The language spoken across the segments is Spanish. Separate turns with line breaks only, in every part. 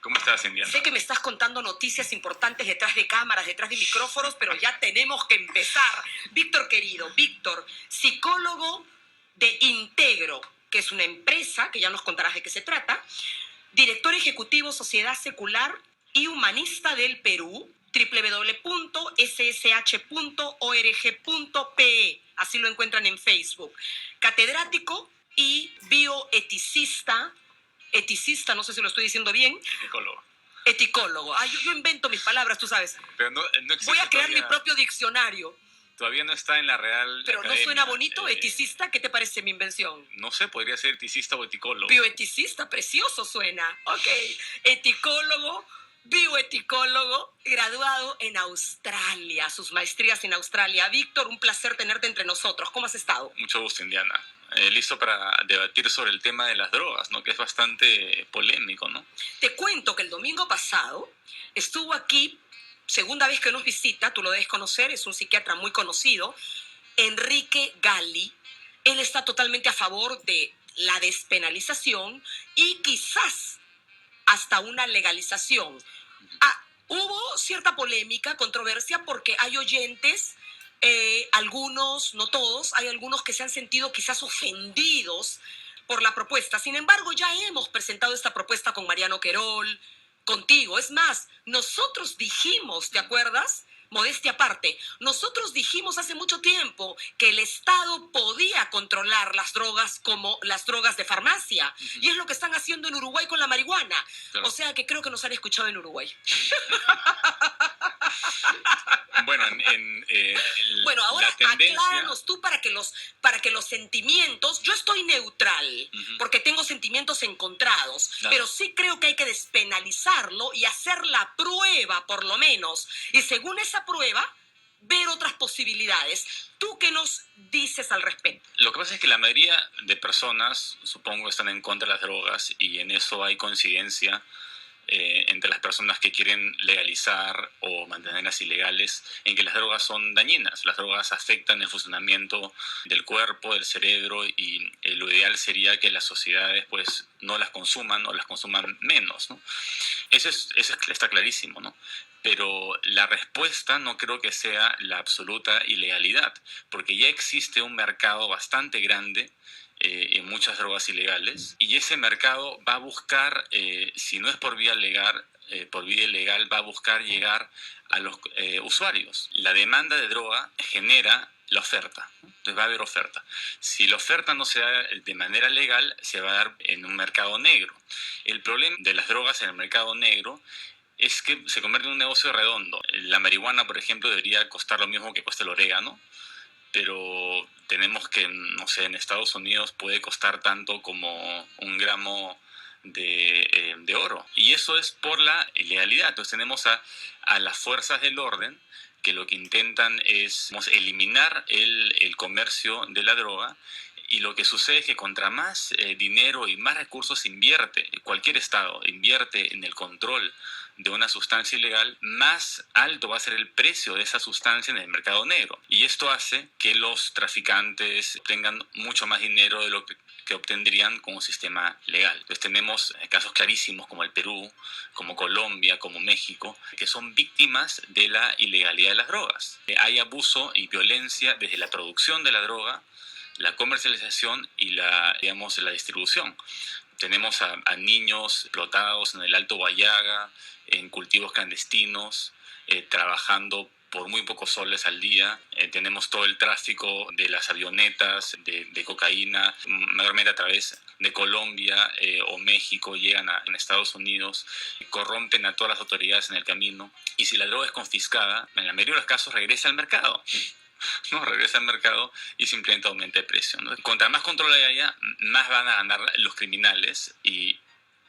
¿Cómo estás, Indiana?
Sé que me estás contando noticias importantes detrás de cámaras, detrás de micrófonos, pero ya tenemos que empezar. Víctor querido, Víctor, psicólogo de Integro, que es una empresa, que ya nos contarás de qué se trata, director ejecutivo Sociedad Secular y Humanista del Perú, www.ssh.org.pe, así lo encuentran en Facebook. Catedrático y bioeticista, no sé si lo estoy diciendo bien.
Psicólogo.
Eticólogo. Yo invento mis palabras, tú sabes.
Pero no existe.
Voy a crear
todavía,
mi propio diccionario.
Todavía no está en la Real
Pero
Academia.
¿no suena bonito? ¿Eticista? ¿Qué te parece mi invención?
No sé, podría ser eticista o eticólogo.
Bioeticista, precioso suena. Ok. Eticólogo, bioeticólogo, graduado en Australia, sus maestrías en Australia. Víctor, un placer tenerte entre nosotros. ¿Cómo has estado?
Mucho gusto, Indiana. Listo para debatir sobre el tema de las drogas, ¿no? Que es bastante polémico, ¿no?
Te cuento que el domingo pasado estuvo aquí, segunda vez que nos visita, tú lo debes conocer, es un psiquiatra muy conocido, Enrique Galli. Él está totalmente a favor de la despenalización y quizás hasta una legalización. Hubo cierta polémica, controversia, porque hay oyentes, algunos, no todos, hay algunos que se han sentido quizás ofendidos por la propuesta. Sin embargo, ya hemos presentado esta propuesta con Mariano Querol, contigo. Es más, nosotros dijimos, ¿te acuerdas? Modestia aparte, nosotros dijimos hace mucho tiempo que el Estado podía controlar las drogas como las drogas de farmacia. Y es lo que están haciendo en Uruguay con la marihuana. Claro. O sea que creo que nos han escuchado en Uruguay.
Bueno,
bueno, ahora
la tendencia...
acláranos tú para que los sentimientos... Yo estoy neutral, porque tengo sentimientos encontrados, claro, pero sí creo que hay que despenalizarlo y hacer la prueba, por lo menos. Y según esa prueba, ver otras posibilidades. ¿Tú qué nos dices al respecto?
Lo que pasa es que la mayoría de personas, supongo, están en contra de las drogas y en eso hay coincidencia entre las personas que quieren legalizar o mantenerlas ilegales, en que las drogas son dañinas. Las drogas afectan el funcionamiento del cuerpo, del cerebro, y lo ideal sería que las sociedades pues no las consuman o las consuman menos, ¿no? Eso está clarísimo, ¿no? Pero la respuesta no creo que sea la absoluta ilegalidad, porque ya existe un mercado bastante grande en muchas drogas ilegales, y ese mercado va a buscar, si no es por vía legal, va a buscar llegar a los usuarios. La demanda de droga genera la oferta, entonces va a haber oferta. Si la oferta no se da de manera legal, se va a dar en un mercado negro. El problema de las drogas en el mercado negro es que se convierte en un negocio redondo. La marihuana, por ejemplo, debería costar lo mismo que cuesta el orégano, pero tenemos que, no sé, en Estados Unidos puede costar tanto como un gramo de oro. Y eso es por la ilegalidad. Entonces tenemos a las fuerzas del orden que lo que intentan es eliminar el comercio de la droga. Y lo que sucede es que contra más dinero y más recursos invierte, cualquier Estado invierte en el control de una sustancia ilegal, más alto va a ser el precio de esa sustancia en el mercado negro. Y esto hace que los traficantes tengan mucho más dinero de lo que obtendrían con un sistema legal. Entonces tenemos casos clarísimos como el Perú, como Colombia, como México, que son víctimas de la ilegalidad de las drogas. Hay abuso y violencia desde la producción de la droga, la comercialización y la distribución. Tenemos a niños explotados en el Alto Guayaga, en cultivos clandestinos, trabajando por muy pocos soles al día. Tenemos todo el tráfico de las avionetas de cocaína, mayormente a través de Colombia o México, llegan en Estados Unidos, corrompen a todas las autoridades en el camino. Y si la droga es confiscada, en la mayoría de los casos regresa al mercado. No, regresa al mercado y simplemente aumenta el precio, ¿no? Contra más control haya, más van a ganar los criminales y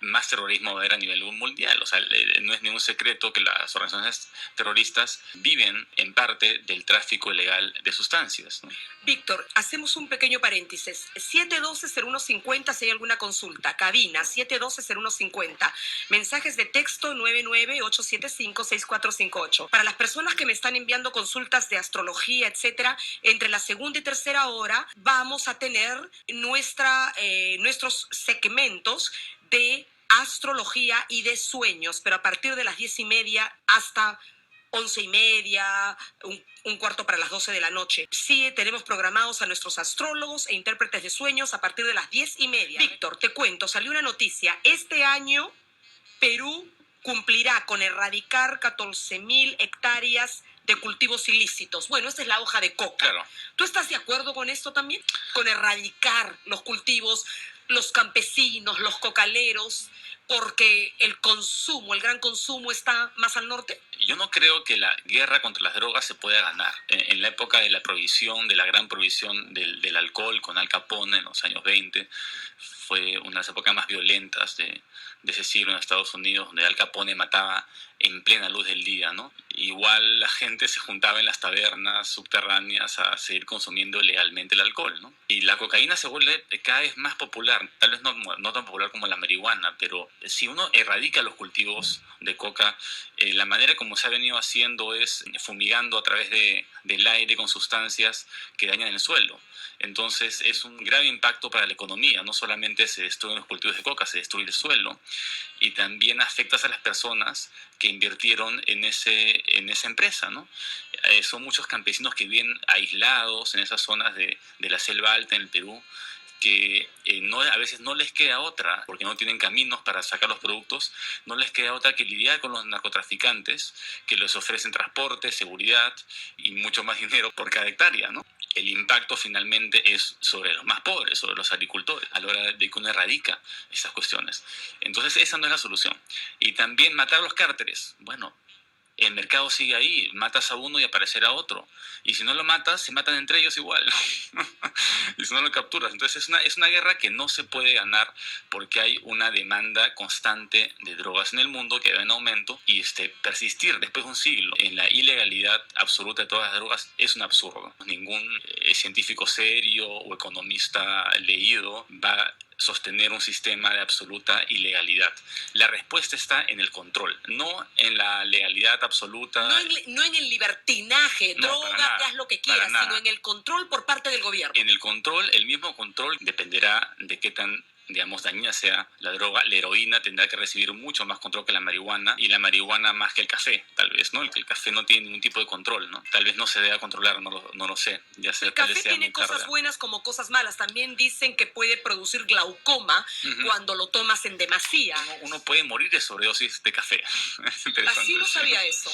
más terrorismo va a haber a nivel mundial. O sea, no es ningún secreto que las organizaciones terroristas viven en parte del tráfico ilegal de sustancias, ¿no?
Víctor, hacemos un pequeño paréntesis. 712-0150 si hay alguna consulta. Cabina 712-0150. Mensajes de texto 99875-6458. Para las personas que me están enviando consultas de astrología, etcétera, entre la segunda y tercera hora vamos a tener nuestros segmentos de astrología y de sueños, pero a partir de las 10:30 hasta 11:30, un cuarto para las 12 de la noche. Sí, tenemos programados a nuestros astrólogos e intérpretes de sueños a partir de las 10:30. Víctor, te cuento, salió una noticia. Este año, Perú cumplirá con erradicar 14.000 hectáreas de cultivos ilícitos. Bueno, esta es la hoja de coca.
Claro.
¿Tú estás de acuerdo con esto también? Con erradicar los cultivos, los campesinos, los cocaleros, porque el consumo, el gran consumo está más al norte.
Yo no creo que la guerra contra las drogas se pueda ganar. En la época de la prohibición, de la gran prohibición del alcohol con Al Capone en los años 20, fue una de las épocas más violentas de ese siglo en Estados Unidos, donde Al Capone mataba en plena luz del día, ¿no? Igual la gente se juntaba en las tabernas subterráneas a seguir consumiendo legalmente el alcohol, ¿no? Y la cocaína se vuelve cada vez más popular, tal vez no tan popular como la marihuana, pero si uno erradica los cultivos de coca, la manera como se ha venido haciendo es fumigando a través del aire con sustancias que dañan el suelo. Entonces es un grave impacto para la economía. No solamente se destruyen los cultivos de coca, se destruye el suelo y también afectas a las personas que invirtieron en esa empresa, ¿no? Son muchos campesinos que viven aislados en esas zonas de la selva alta en el Perú, que a veces no les queda otra, porque no tienen caminos para sacar los productos, no les queda otra que lidiar con los narcotraficantes que les ofrecen transporte, seguridad y mucho más dinero por cada hectárea, ¿no? El impacto finalmente es sobre los más pobres, sobre los agricultores, a la hora de que uno erradica estas cuestiones. Entonces esa no es la solución. Y también matar a los cárteles. Bueno, el mercado sigue ahí, matas a uno y aparecerá otro. Y si no lo matas, se matan entre ellos igual. Y si no lo capturas. Entonces es una guerra que no se puede ganar porque hay una demanda constante de drogas en el mundo que va en aumento y persistir después de un siglo en la ilegalidad absoluta de todas las drogas es un absurdo. Ningún científico serio o economista leído va a sostener un sistema de absoluta ilegalidad. La respuesta está en el control, no en la legalidad absoluta.
No en el libertinaje,
No,
droga, haz lo que quieras, sino en el control por parte del gobierno.
En el control, el mismo control dependerá de qué tan, digamos, dañina sea la droga. La heroína tendrá que recibir mucho más control que la marihuana y la marihuana más que el café, tal vez, ¿no? El café no tiene ningún tipo de control, ¿no? Tal vez no se deba controlar, no lo sé. Ya sé,
el café tiene cosas buenas como cosas malas. También dicen que puede producir glaucoma cuando lo tomas en demasía.
Uno puede morir de sobredosis de café. Es interesante.
Así no sabía eso.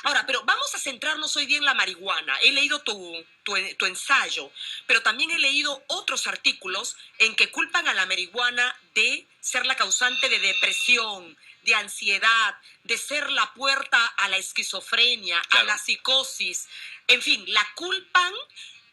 Ahora, pero vamos a centrarnos hoy día en la marihuana. He leído tu ensayo, pero también he leído otros artículos en que culpan a la marihuana de ser la causante de depresión, de ansiedad, de ser la puerta a la esquizofrenia,
claro,
a la psicosis. En fin, la culpan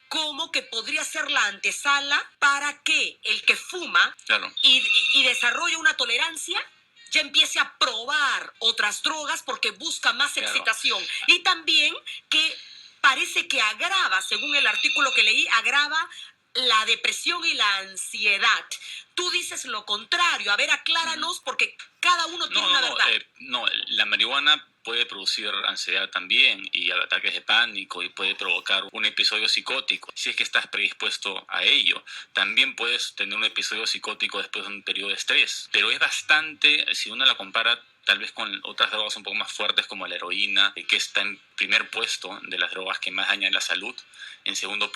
como que podría ser la antesala para que el que fuma
claro,
y desarrolla una tolerancia ya empiece a probar otras drogas porque busca más excitación. Y también que parece que agrava, según el artículo que leí, agrava la depresión y la ansiedad. Tú dices lo contrario. A ver, acláranos, porque cada uno tiene una verdad.
No, la marihuana puede producir ansiedad también y ataques de pánico y puede provocar un episodio psicótico si es que estás predispuesto a ello. También puedes tener un episodio psicótico después de un periodo de estrés, pero es bastante, si uno la compara tal vez con otras drogas un poco más fuertes como la heroína, que está en primer puesto de las drogas que más dañan la salud, en segundo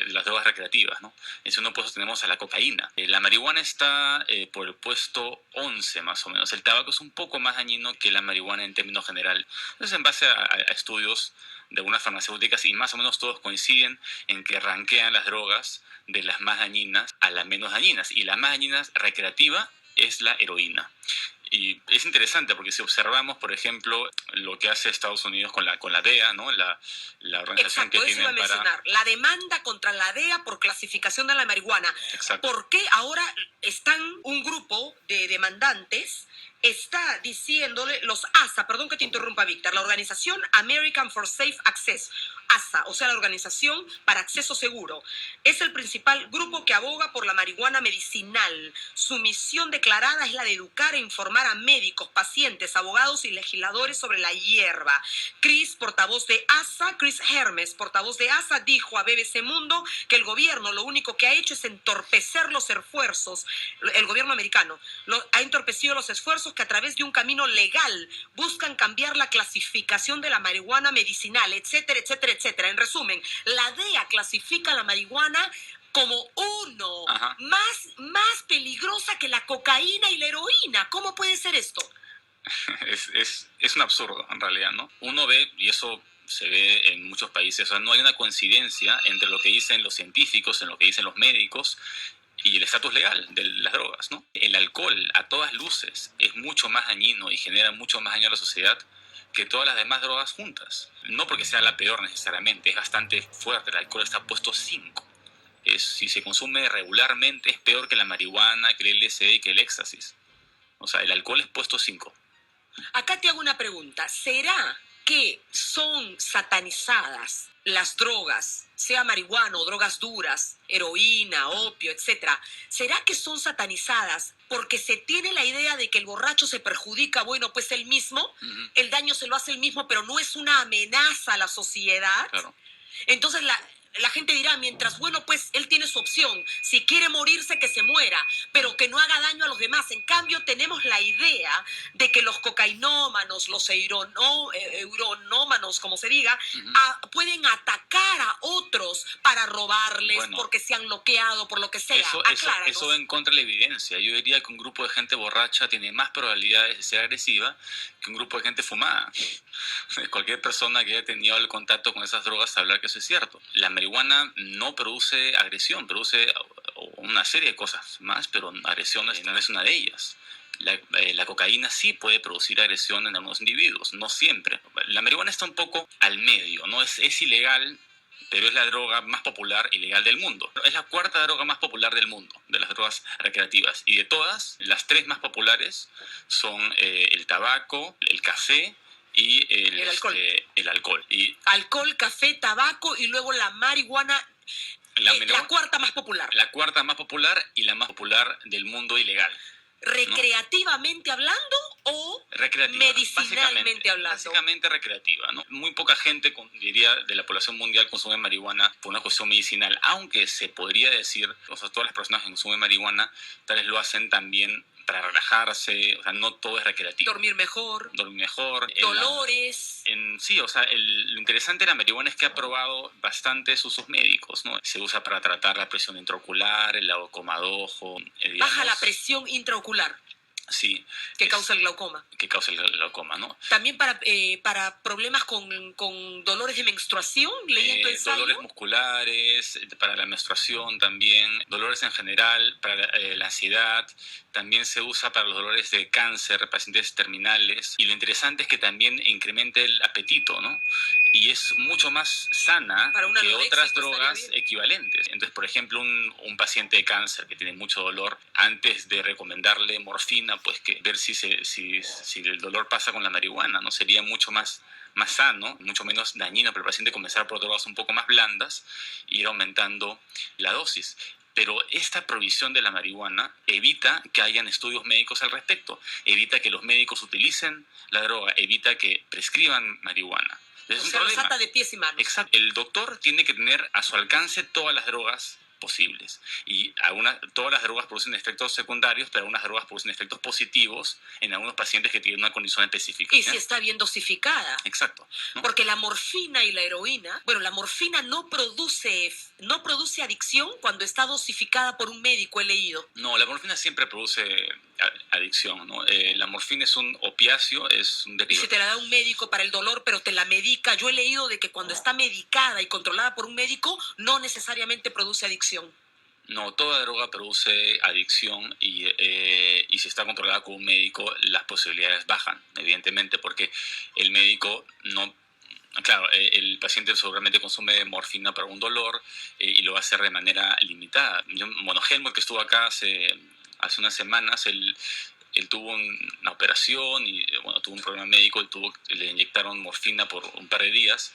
las drogas recreativas, ¿no? En segundo puesto tenemos a la cocaína. La marihuana está por el puesto 11 más o menos. El tabaco es un poco más dañino que la marihuana en términos general. Entonces, en base a estudios de algunas farmacéuticas, y más o menos todos coinciden en que rankean las drogas de las más dañinas a las menos dañinas. Y la más dañina recreativa es la heroína. Y es interesante porque si observamos, por ejemplo, lo que hace Estados Unidos con la DEA, ¿no? La organización
que tienen para... mencionar. La demanda contra la DEA por clasificación de la marihuana.
Exacto.
¿Por qué ahora están un grupo de demandantes está diciéndole, los ASA, perdón que te interrumpa, Víctor, la organización American for Safe Access, ASA, o sea, la Organización para Acceso Seguro, es el principal grupo que aboga por la marihuana medicinal. Su misión declarada es la de educar e informar educar a médicos, pacientes, abogados y legisladores sobre la hierba. Chris Hermes, portavoz de ASA, dijo a BBC Mundo que el gobierno lo único que ha hecho es entorpecer los esfuerzos, el gobierno americano ha entorpecido los esfuerzos que a través de un camino legal buscan cambiar la clasificación de la marihuana medicinal, etcétera, etcétera, etcétera. En resumen, la DEA clasifica la marihuana como más peligrosa que la cocaína y la heroína. ¿Cómo puede ser esto?
Es un absurdo, en realidad, ¿no? Uno ve, y eso se ve en muchos países, o sea, no hay una coincidencia entre lo que dicen los científicos, en lo que dicen los médicos, y el estatus legal de las drogas, ¿no? El alcohol, a todas luces, es mucho más dañino y genera mucho más daño a la sociedad que todas las demás drogas juntas. No porque sea la peor necesariamente, es bastante fuerte. El alcohol está puesto 5. Si se consume regularmente es peor que la marihuana, que el LSD y que el éxtasis. O sea, el alcohol es puesto 5.
Acá te hago una pregunta. ¿Será que son satanizadas las drogas, sea marihuana o drogas duras, heroína, opio, etcétera? ¿Será que son satanizadas porque se tiene la idea de que el borracho se perjudica, bueno, pues él mismo, el daño se lo hace él mismo, pero no es una amenaza a la sociedad?
Claro.
Entonces la gente dirá, mientras, bueno, pues él tiene su opción. Si quiere morirse, que se muera, pero que no haga daño a los demás. En cambio, tenemos la idea de que los cocainómanos, los euronómanos, como se diga, pueden atacar a otros para robarles, bueno, porque se han bloqueado, por lo que sea.
Eso va en contra de la evidencia. Yo diría que un grupo de gente borracha tiene más probabilidades de ser agresiva que un grupo de gente fumada. Cualquier persona que haya tenido el contacto con esas drogas sabe hablar que eso es cierto. La marihuana no produce agresión, produce una serie de cosas más, pero agresión no es una de ellas. La cocaína sí puede producir agresión en algunos individuos, no siempre. La marihuana está un poco al medio, ¿no? Es ilegal, pero es la droga más popular y legal del mundo. Es la 4ª droga más popular del mundo, de las drogas recreativas. Y de todas, las 3 más populares son el tabaco, el café y el alcohol.
Alcohol, café, tabaco y luego la marihuana, la 4ª más popular.
La 4ª más popular y la más popular del mundo ilegal.
¿Recreativamente hablando o medicinalmente hablando?
Básicamente recreativa, ¿no? Muy poca gente, diría, de la población mundial consume marihuana por una cuestión medicinal, aunque se podría decir, o sea, todas las personas que consumen marihuana tal vez lo hacen también para relajarse, o sea, no todo es recreativo.
Dormir mejor.
Dolores. Sí, o sea, lo interesante de la marihuana es que ha probado bastantes usos médicos, ¿no? Se usa para tratar la presión intraocular, el glaucoma de ojo.
Baja la presión intraocular.
Sí.
Que causa el glaucoma.
Que causa el glaucoma, ¿no?
También para problemas con dolores de menstruación, leyendo ensayo.
Dolores musculares, para la menstruación también, dolores en general, para la ansiedad. También se usa para los dolores de cáncer, pacientes terminales. Y lo interesante es que también incrementa el apetito, ¿no? Y es mucho más sana que otras drogas equivalentes. Entonces, por ejemplo, un paciente de cáncer que tiene mucho dolor, antes de recomendarle morfina, pues que ver si el dolor pasa con la marihuana, ¿no? Sería mucho más sano, mucho menos dañino para el paciente comenzar por drogas un poco más blandas e ir aumentando la dosis. Pero esta prohibición de la marihuana evita que hayan estudios médicos al respecto, evita que los médicos utilicen la droga, evita que prescriban marihuana.
O sea, los ata de pies y manos.
Exacto. El doctor tiene que tener a su alcance todas las drogas posibles. Y todas las drogas producen efectos secundarios, pero algunas drogas producen efectos positivos en algunos pacientes que tienen una condición específica.
Y si está bien dosificada.
Exacto, ¿no?
Porque la morfina y la heroína, bueno, la morfina no produce adicción cuando está dosificada por un médico, he leído.
No, la morfina siempre produce adicción, ¿no? La morfina es un opiáceo, es un derivado.
Y si te la da un médico para el dolor, pero te la medica, yo he leído de que cuando está medicada y controlada por un médico, no necesariamente produce adicción.
No, toda droga produce adicción y si está controlada con un médico, las posibilidades bajan, evidentemente, porque el médico no... Claro, el paciente seguramente consume morfina para un dolor y lo va a hacer de manera limitada. Bueno, Helmut, que estuvo acá hace unas semanas, él tuvo una operación y tuvo un problema médico, le inyectaron morfina por un par de días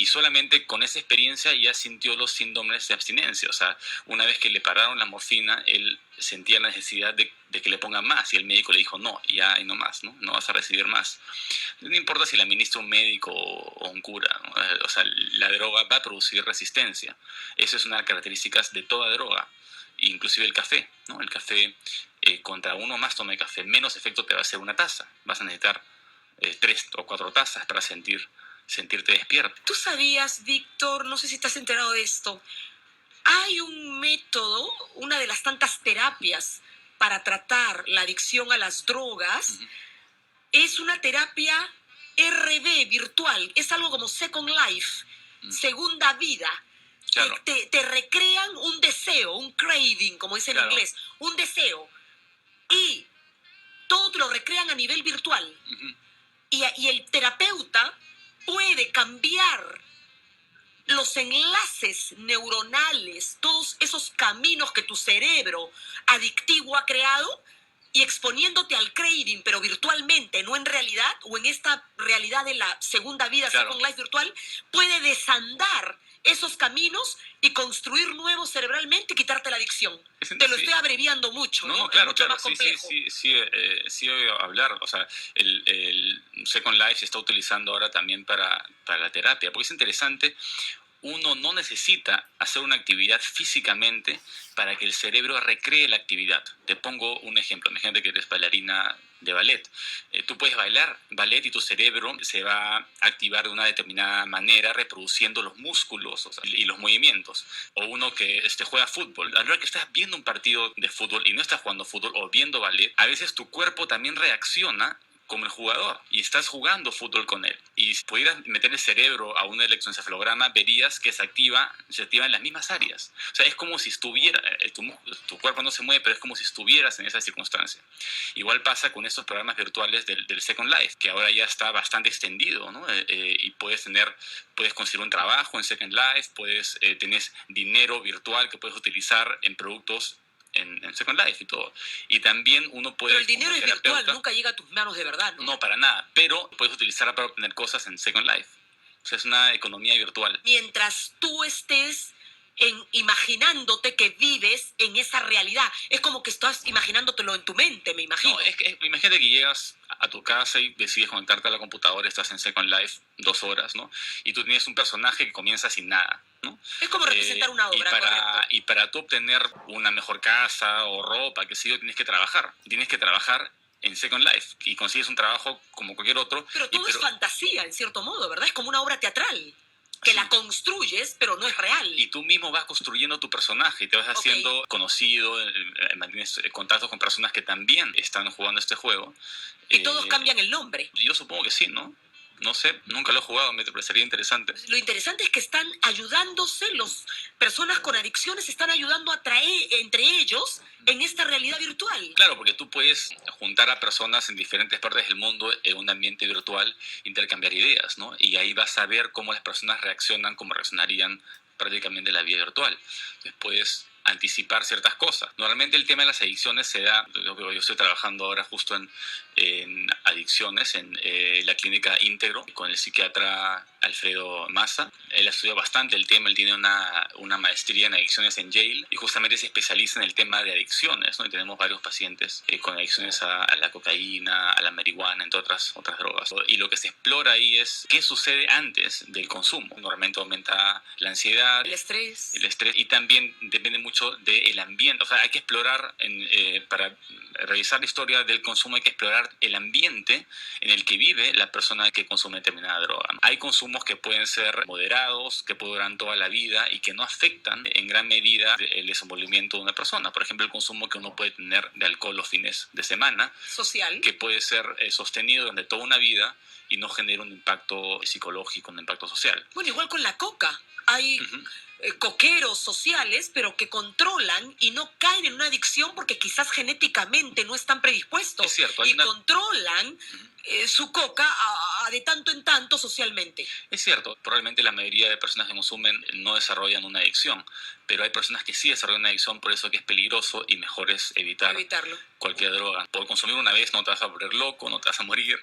Y solamente con esa experiencia ya sintió los síndromes de abstinencia. O sea, una vez que le pararon la morfina, él sentía la necesidad de que le pongan más. Y el médico le dijo, no, ya y no más, ¿no? No vas a recibir más. No importa si la administra un médico o un cura, ¿no? O sea, la droga va a producir resistencia. Eso es una de las características de toda droga. Inclusive el café, ¿no? El café, contra uno más tome café, menos efecto te va a hacer una taza. Vas a necesitar 3 o 4 tazas para sentirte despierto.
¿Tú sabías, Víctor, no sé si estás enterado de esto, hay un método, una de las tantas terapias para tratar la adicción a las drogas, es una terapia RD virtual, es algo como Second Life, segunda vida.
Claro.
Te recrean un deseo, un craving, como dicen en inglés, un deseo. Y todo te lo recrean a nivel virtual. Y el terapeuta puede cambiar los enlaces neuronales, todos esos caminos que tu cerebro adictivo ha creado, y exponiéndote al craving, pero virtualmente, no en realidad, o en esta realidad de la segunda vida, Second Life virtual, puede desandar esos caminos y construir nuevos cerebralmente y quitarte la adicción. Te lo estoy abreviando mucho, ¿no?
Claro,
es mucho más complejo.
Sí, oigo hablar. O sea, el Second Life se está utilizando ahora también para la terapia, porque es interesante. Uno no necesita hacer una actividad físicamente para que el cerebro recree la actividad. Te pongo un ejemplo. Imagínate que eres bailarina de ballet. Tú puedes bailar ballet y tu cerebro se va a activar de una determinada manera, reproduciendo los músculos, o sea, y los movimientos. O uno que juega fútbol. A la hora que estás viendo un partido de fútbol y no estás jugando fútbol o viendo ballet, a veces tu cuerpo también reacciona como el jugador y estás jugando fútbol con él. Y si pudieras meter el cerebro a un electroencefalograma, verías que se activan las mismas áreas. O sea, es como si estuviera, tu cuerpo no se mueve, pero es como si estuvieras en esa circunstancia. Igual pasa con estos programas virtuales del Second Life, que ahora ya está bastante extendido, ¿no? Y puedes conseguir un trabajo en Second Life, tienes dinero virtual que puedes utilizar en productos en Second Life y todo. Y también uno puede...
Pero el dinero es virtual, nunca llega a tus manos de verdad, ¿no?
No, para nada. Pero puedes utilizarla para obtener cosas en Second Life. O sea, es una economía virtual.
Mientras tú estés imaginándote que vives en esa realidad. Es como que estás imaginándotelo en tu mente, me imagino.
No, imagínate que llegas a tu casa y decides conectarte a la computadora, estás en Second Life 2 horas, ¿no? Y tú tienes un personaje que comienza sin nada, ¿no?
Es como representar una obra,
y para tú obtener una mejor casa o ropa, qué sé yo, tienes que trabajar. Tienes que trabajar en Second Life y consigues un trabajo como cualquier otro.
Pero todo es fantasía, en cierto modo, ¿verdad? Es como una obra teatral. Que la construyes, pero no es real.
Y tú mismo vas construyendo tu personaje y te vas haciendo conocido, mantienes contactos con personas que también están jugando este juego.
Y todos cambian el nombre.
Yo supongo que sí, ¿no? No sé, nunca lo he jugado, me parecería interesante.
Lo interesante es que están ayudándose, las personas con adicciones están ayudando a atraer entre ellos en esta realidad virtual.
Claro, porque tú puedes juntar a personas en diferentes partes del mundo en un ambiente virtual, intercambiar ideas, ¿no? Y ahí vas a ver cómo las personas reaccionan, como reaccionarían prácticamente en la vida virtual. Entonces puedes anticipar ciertas cosas. Normalmente el tema de las adicciones se da, yo estoy trabajando ahora justo en adicciones en la clínica Íntegro con el psiquiatra Alfredo Massa. Él ha estudiado bastante el tema, él tiene una maestría en adicciones en Yale y justamente se especializa en el tema de adicciones, ¿no? Y tenemos varios pacientes con adicciones a la cocaína, a la marihuana, entre otras drogas. Y lo que se explora ahí es qué sucede antes del consumo. Normalmente aumenta la ansiedad,
el estrés
y también depende mucho del ambiente. O sea, hay que explorar, para revisar la historia del consumo, hay que explorar el ambiente en el que vive la persona que consume determinada droga, ¿no? Hay consumos que pueden ser moderados, que pueden durar toda la vida y que no afectan en gran medida el desenvolvimiento de una persona. Por ejemplo, el consumo que uno puede tener de alcohol los fines de semana,
social,
que puede ser sostenido durante toda una vida y no genera un impacto psicológico, un impacto social.
Bueno, igual con la coca. Hay coqueros sociales, pero que controlan y no caen en una adicción porque quizás genéticamente no están predispuestos.
Es cierto.
Controlan su coca de tanto en tanto socialmente.
Es cierto, probablemente la mayoría de personas que consumen no desarrollan una adicción, pero hay personas que sí desarrollan una adicción, por eso que es peligroso y mejor es
Evitarlo.
cualquier droga. Por consumir una vez no te vas a volver loco, no te vas a morir.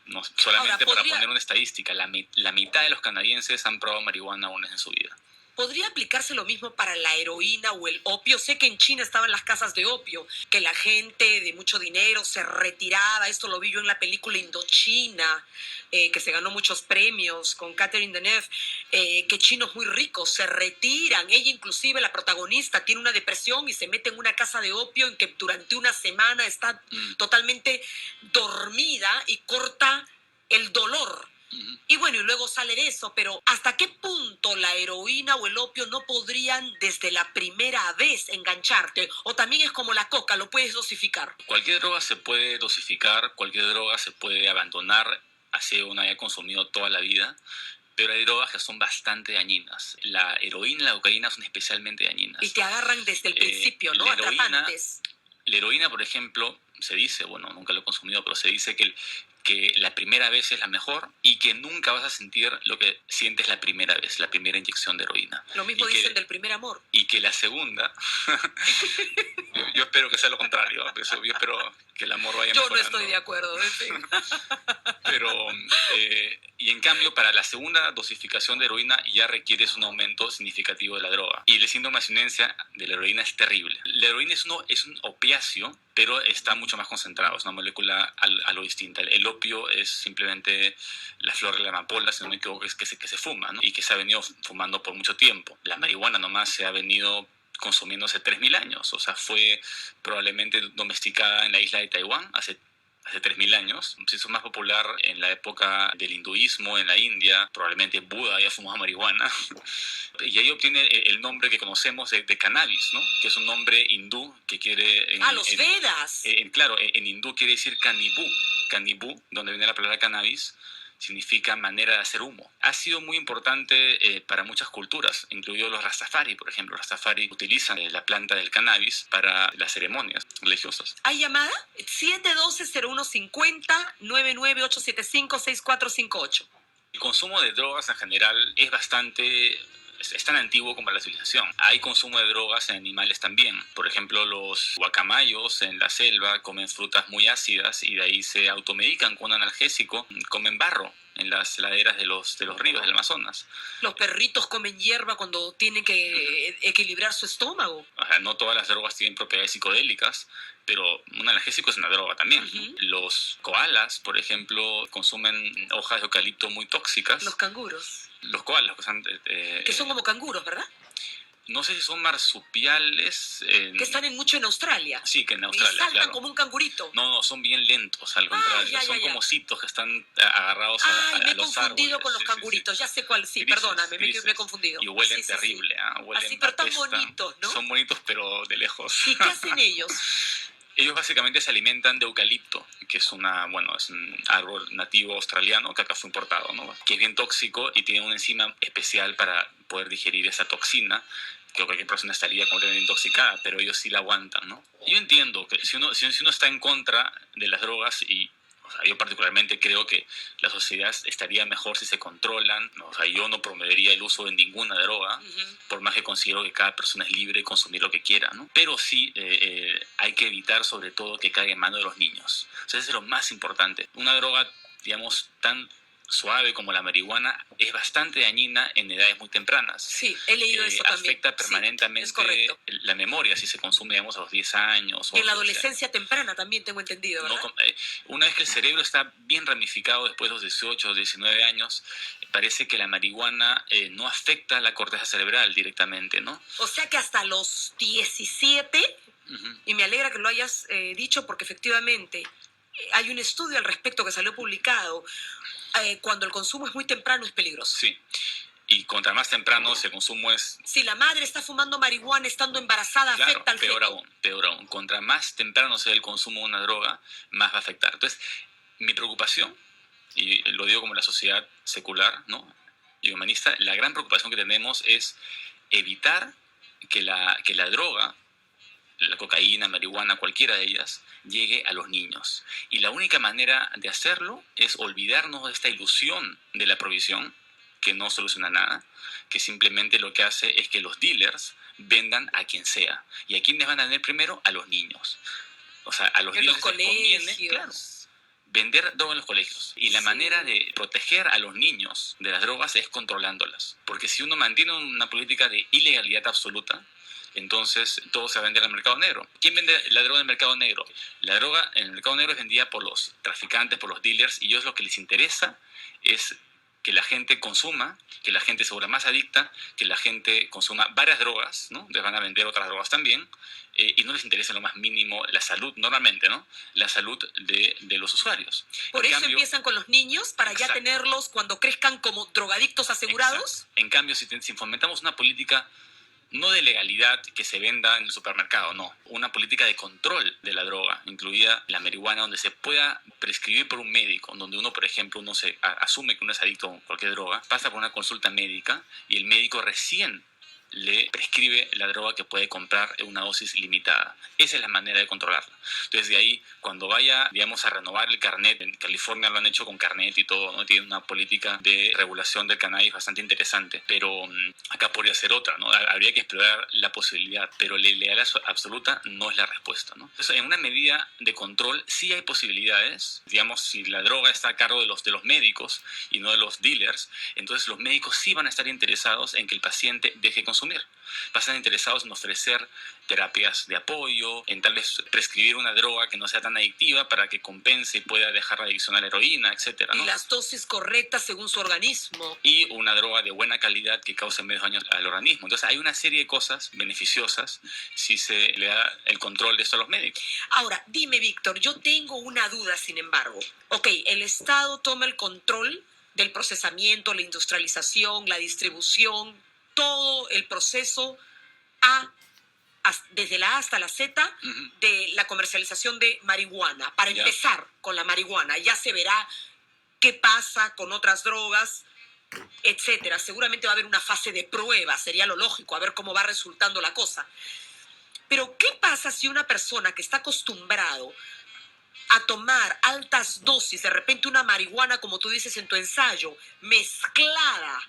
No, solamente
Ahora,
para poner una estadística, la mitad de los canadienses han probado marihuana una vez en su vida.
¿Podría aplicarse lo mismo para la heroína o el opio? Sé que en China estaban las casas de opio, que la gente de mucho dinero se retiraba. Esto lo vi yo en la película Indochina, que se ganó muchos premios con Catherine Deneuve, que chinos muy ricos se retiran. Ella inclusive, la protagonista, tiene una depresión y se mete en una casa de opio en que durante una semana está totalmente dormida y corta el dolor. Y bueno, y luego sale de eso, pero ¿hasta qué punto la heroína o el opio no podrían desde la primera vez engancharte? O también es como la coca, lo puedes dosificar.
Cualquier droga se puede dosificar, cualquier droga se puede abandonar, así uno haya consumido toda la vida, pero hay drogas que son bastante dañinas. La heroína y la cocaína son especialmente dañinas.
Y te agarran desde el principio, ¿no? Atrapantes.
La heroína, por ejemplo, se dice, bueno, nunca lo he consumido, pero se dice que la primera vez es la mejor y que nunca vas a sentir lo que sientes la primera vez, la primera inyección de heroína.
Lo mismo dicen del primer amor.
Y que la segunda, yo espero que sea lo contrario, yo espero que el amor vaya mejorando.
Yo no estoy de acuerdo, en fin.
Pero, y en cambio, para la segunda dosificación de heroína ya requieres un aumento significativo de la droga. Y el síndrome de abstinencia de la heroína es terrible. La heroína es un opiáceo, pero está mucho más concentrado, es una molécula a lo distinta. El opio es simplemente la flor de la amapola, si no me equivoco, que se fuma, ¿no? Y que se ha venido fumando por mucho tiempo. La marihuana nomás se ha venido consumiendo hace 3.000 años, o sea, fue probablemente domesticada en la isla de Taiwán hace 3.000 años. Se hizo más popular en la época del hinduismo en la India, probablemente Buda haya fumado marihuana, y ahí obtiene el nombre que conocemos de cannabis, ¿no? Que es un nombre hindú que quiere...
Los Vedas.
Claro, en hindú quiere decir canibú, donde viene la palabra cannabis, significa manera de hacer humo. Ha sido muy importante para muchas culturas, incluidos los Rastafari, por ejemplo. Los Rastafari utilizan la planta del cannabis para las ceremonias religiosas.
¿Hay llamada? 712-0150 99875-6458.
El consumo de drogas en general es tan antiguo como la civilización. Hay consumo de drogas en animales también. Por ejemplo, los guacamayos en la selva comen frutas muy ácidas y de ahí se automedican con un analgésico. Comen barro en las laderas de los ríos del Amazonas.
Los perritos comen hierba cuando tienen que equilibrar su estómago.
O sea, no todas las drogas tienen propiedades psicodélicas, pero un analgésico es una droga también. Los koalas, por ejemplo, consumen hojas de eucalipto muy tóxicas.
Los canguros.
Los koalas,
que son como canguros, ¿verdad?
No sé si son marsupiales.
Que están mucho en Australia.
Sí, que en Australia,
y saltan
claro.
como un cangurito.
No, son bien lentos, al contrario. Son como ositos que están agarrados a los árboles.
Me he confundido con los canguritos. Ya sé cuál, perdóname, me he confundido.
Y huelen terrible, Huelen
así, pero tan bonitos, ¿no?
Son bonitos, pero de lejos.
¿Y qué hacen ellos?
Ellos básicamente se alimentan de eucalipto, que es un árbol nativo australiano que acá fue importado, ¿no? Que es bien tóxico y tiene una enzima especial para poder digerir esa toxina, que cualquier persona estaría completamente intoxicada, pero ellos sí la aguantan, ¿no? Yo entiendo que si uno está en contra de las drogas yo particularmente creo que la sociedad estaría mejor si se controlan. O sea, yo no promovería el uso de ninguna droga, por más que considero que cada persona es libre de consumir lo que quiera, ¿no? Pero sí hay que evitar sobre todo que caiga en manos de los niños. O sea, eso es lo más importante. Una droga, digamos, tan suave como la marihuana es bastante dañina en edades muy tempranas.
Sí, he leído eso también.
Afecta permanentemente la memoria si se consume, digamos, a los 10 años.
Y en la adolescencia temprana también tengo entendido, ¿verdad?
Una vez que el cerebro está bien ramificado después de los 18 o 19 años, parece que la marihuana no afecta a la corteza cerebral directamente, ¿no?
O sea que hasta los 17, y me alegra que lo hayas dicho porque efectivamente hay un estudio al respecto que salió publicado. Cuando el consumo es muy temprano es peligroso.
Sí, y contra más temprano ese consumo es...
Si la madre está fumando marihuana estando embarazada,
claro,
afecta al feto.
Peor aún. Contra más temprano sea el consumo de una droga, más va a afectar. Entonces, mi preocupación, y lo digo como la sociedad secular, ¿no?, y humanista, la gran preocupación que tenemos es evitar que la droga la cocaína, marihuana, cualquiera de ellas, llegue a los niños. Y la única manera de hacerlo es olvidarnos de esta ilusión de la provisión, que no soluciona nada, que simplemente lo que hace es que los dealers vendan a quien sea. ¿Y a quiénes van a vender primero? A los niños. O sea, a los
En los
dealers les conviene,
colegios.
claro, vender droga en los colegios. Y la
Sí.
manera de proteger a los niños de las drogas es controlándolas. Porque si uno mantiene una política de ilegalidad absoluta, entonces todo se va a vender al mercado negro. ¿Quién vende la droga en el mercado negro? La droga en el mercado negro es vendida por los traficantes, por los dealers, y ellos lo que les interesa es que la gente consuma, que la gente se vuelva más adicta, que la gente consuma varias drogas, ¿no? Les van a vender otras drogas también, y no les interesa en lo más mínimo la salud, normalmente, ¿no? La salud de los usuarios.
Por
En
eso
cambio,
empiezan con los niños, para ya
exacto,
tenerlos cuando crezcan como drogadictos asegurados.
exacto. En cambio, si fomentamos una política no de legalidad que se venda en el supermercado, no. Una política de control de la droga, incluida la marihuana, donde se pueda prescribir por un médico, donde uno, por ejemplo, uno se asume que uno es adicto a cualquier droga, pasa por una consulta médica y el médico recién le prescribe la droga que puede comprar en una dosis limitada. Esa es la manera de controlarla. Entonces, de ahí, cuando vaya, digamos, a renovar el carnet, en California lo han hecho con carnet y todo, ¿no? Tienen una política de regulación del cannabis bastante interesante, pero acá podría ser otra, ¿no? Habría que explorar la posibilidad, pero la ilegalidad absoluta no es la respuesta, ¿no? Entonces, en una medida de control sí hay posibilidades. Digamos, si la droga está a cargo de los médicos y no de los dealers, entonces los médicos sí van a estar interesados en que el paciente deje consumir. Van a estar interesados en ofrecer terapias de apoyo, en tal vez prescribir una droga que no sea tan adictiva para que compense y pueda dejar la adicción a la heroína, etcétera, ¿no?
Y las dosis correctas según su organismo.
Y una droga de buena calidad que cause menos daño al organismo. Entonces hay una serie de cosas beneficiosas si se le da el control de esto a los médicos.
Ahora, dime, Víctor, yo tengo una duda, sin embargo. Ok, el Estado toma el control del procesamiento, la industrialización, la distribución, todo el proceso desde la A hasta la Z de la comercialización de marihuana. Para empezar con la marihuana, ya se verá qué pasa con otras drogas, etcétera. Seguramente va a haber una fase de prueba, sería lo lógico, a ver cómo va resultando la cosa. Pero, ¿qué pasa si una persona que está acostumbrado a tomar altas dosis, de repente una marihuana, como tú dices en tu ensayo, mezclada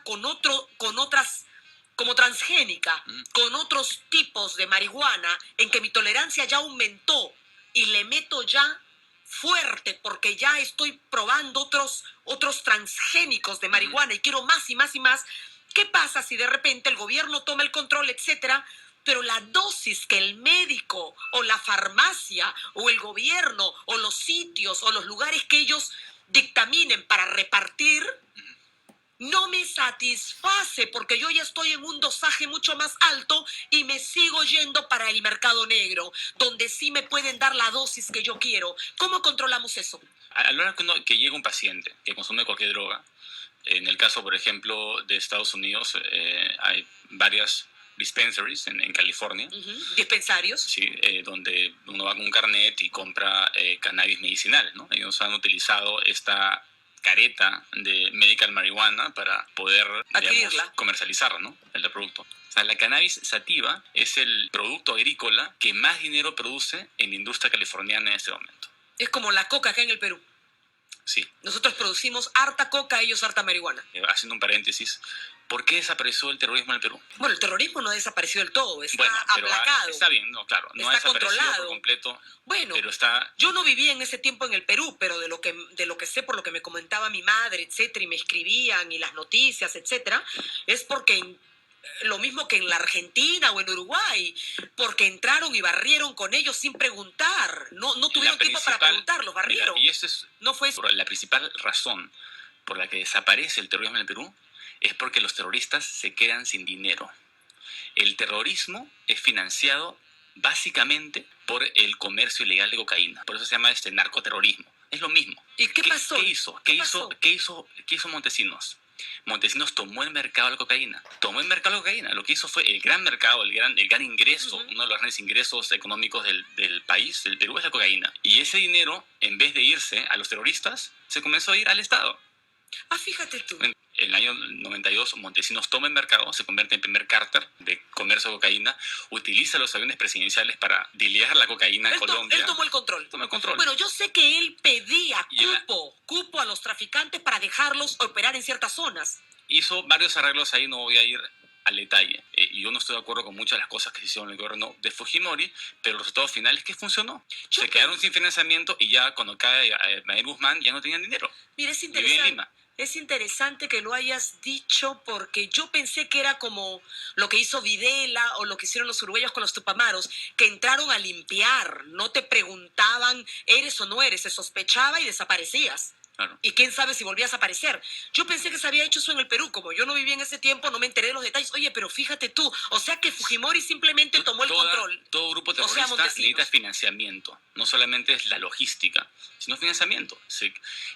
con otras, como transgénica, con otros tipos de marihuana, en que mi tolerancia ya aumentó y le meto ya fuerte porque ya estoy probando otros transgénicos de marihuana y quiero más y más y más? ¿Qué pasa si de repente el gobierno toma el control, etcétera, pero la dosis que el médico o la farmacia o el gobierno o los sitios o los lugares que ellos dictaminen para repartir no me satisface, porque yo ya estoy en un dosaje mucho más alto y me sigo yendo para el mercado negro, donde sí me pueden dar la dosis que yo quiero? ¿Cómo controlamos eso?
A la hora que llega un paciente que consume cualquier droga, en el caso, por ejemplo, de Estados Unidos, hay varias dispensaries en California.
Dispensarios.
Sí, donde uno va con un carnet y compra cannabis medicinal, ¿no? Ellos han utilizado esta careta de medical marijuana para poder, digamos, comercializarla, ¿no? El producto. O sea, la cannabis sativa es el producto agrícola que más dinero produce en la industria californiana en este momento.
Es como la coca acá en el Perú.
Sí.
Nosotros producimos harta coca, ellos harta marihuana.
Haciendo un paréntesis, ¿por qué desapareció el terrorismo en el Perú?
Bueno, el terrorismo no ha desaparecido del todo, está aplacado.
Está bien, no, claro, no ha desaparecido controlado por completo.
Bueno,
pero está...
yo no vivía en ese tiempo en el Perú, pero de lo que sé, por lo que me comentaba mi madre, etcétera, y me escribían, y las noticias, etcétera, es porque lo mismo que en la Argentina o en Uruguay, porque entraron y barrieron con ellos sin preguntar. No tuvieron tiempo para preguntar, los barrieron.
Mira, y eso es
no fue
la principal razón por la que desaparece el terrorismo en el Perú, es porque los terroristas se quedan sin dinero. El terrorismo es financiado básicamente por el comercio ilegal de cocaína. Por eso se llama narcoterrorismo. Es lo mismo.
¿Y qué pasó?
¿Qué hizo Montesinos? Montesinos tomó el mercado de la cocaína. Lo que hizo fue el gran mercado, el gran ingreso, uno de los grandes ingresos económicos del país, del Perú, es la cocaína. Y ese dinero, en vez de irse a los terroristas, se comenzó a ir al Estado.
Fíjate tú.
En el año 92, Montesinos toma el mercado, se convierte en el primer cártel de comercio de cocaína, utiliza los aviones presidenciales para dilear la cocaína en Colombia.
Él tomó el control.
Toma el control.
Bueno, yo sé que él pedía cupo a los traficantes para dejarlos operar en ciertas zonas.
Hizo varios arreglos ahí, no voy a ir al detalle. Yo no estoy de acuerdo con muchas de las cosas que se hicieron en el gobierno de Fujimori, pero el resultado final es que funcionó. Se quedaron sin financiamiento y ya cuando cae Manuel Guzmán ya no tenían dinero.
Mira, es interesante. Es interesante que lo hayas dicho porque yo pensé que era como lo que hizo Videla o lo que hicieron los uruguayos con los Tupamaros, que entraron a limpiar, no te preguntaban eres o no eres, se sospechaba y desaparecías.
Claro.
Y quién sabe si volvías a aparecer. Yo pensé que se había hecho eso en el Perú. Como yo no viví en ese tiempo, no me enteré de los detalles. Oye, pero fíjate tú. O sea que Fujimori simplemente tomó el control.
Todo grupo terrorista necesita financiamiento. No solamente es la logística, sino financiamiento.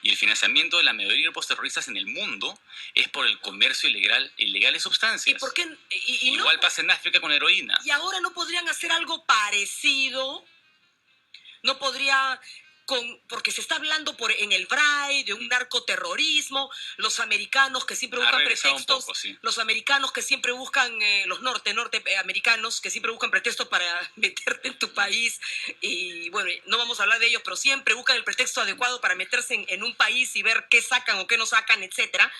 Y el financiamiento de la mayoría de grupos terroristas en el mundo es por el comercio ilegal de sustancias.
¿Y por qué?
Igual pasa en África con la heroína.
Y ahora no podrían hacer algo parecido. No podría... porque se está hablando en el BRAE de un narcoterrorismo, los americanos que siempre buscan pretextos,
poco, sí.
Los americanos que siempre buscan, los norteamericanos que siempre buscan pretextos para meterte en tu país, y bueno, no vamos a hablar de ellos, pero siempre buscan el pretexto adecuado para meterse en un país y ver qué sacan o qué no sacan, etcétera.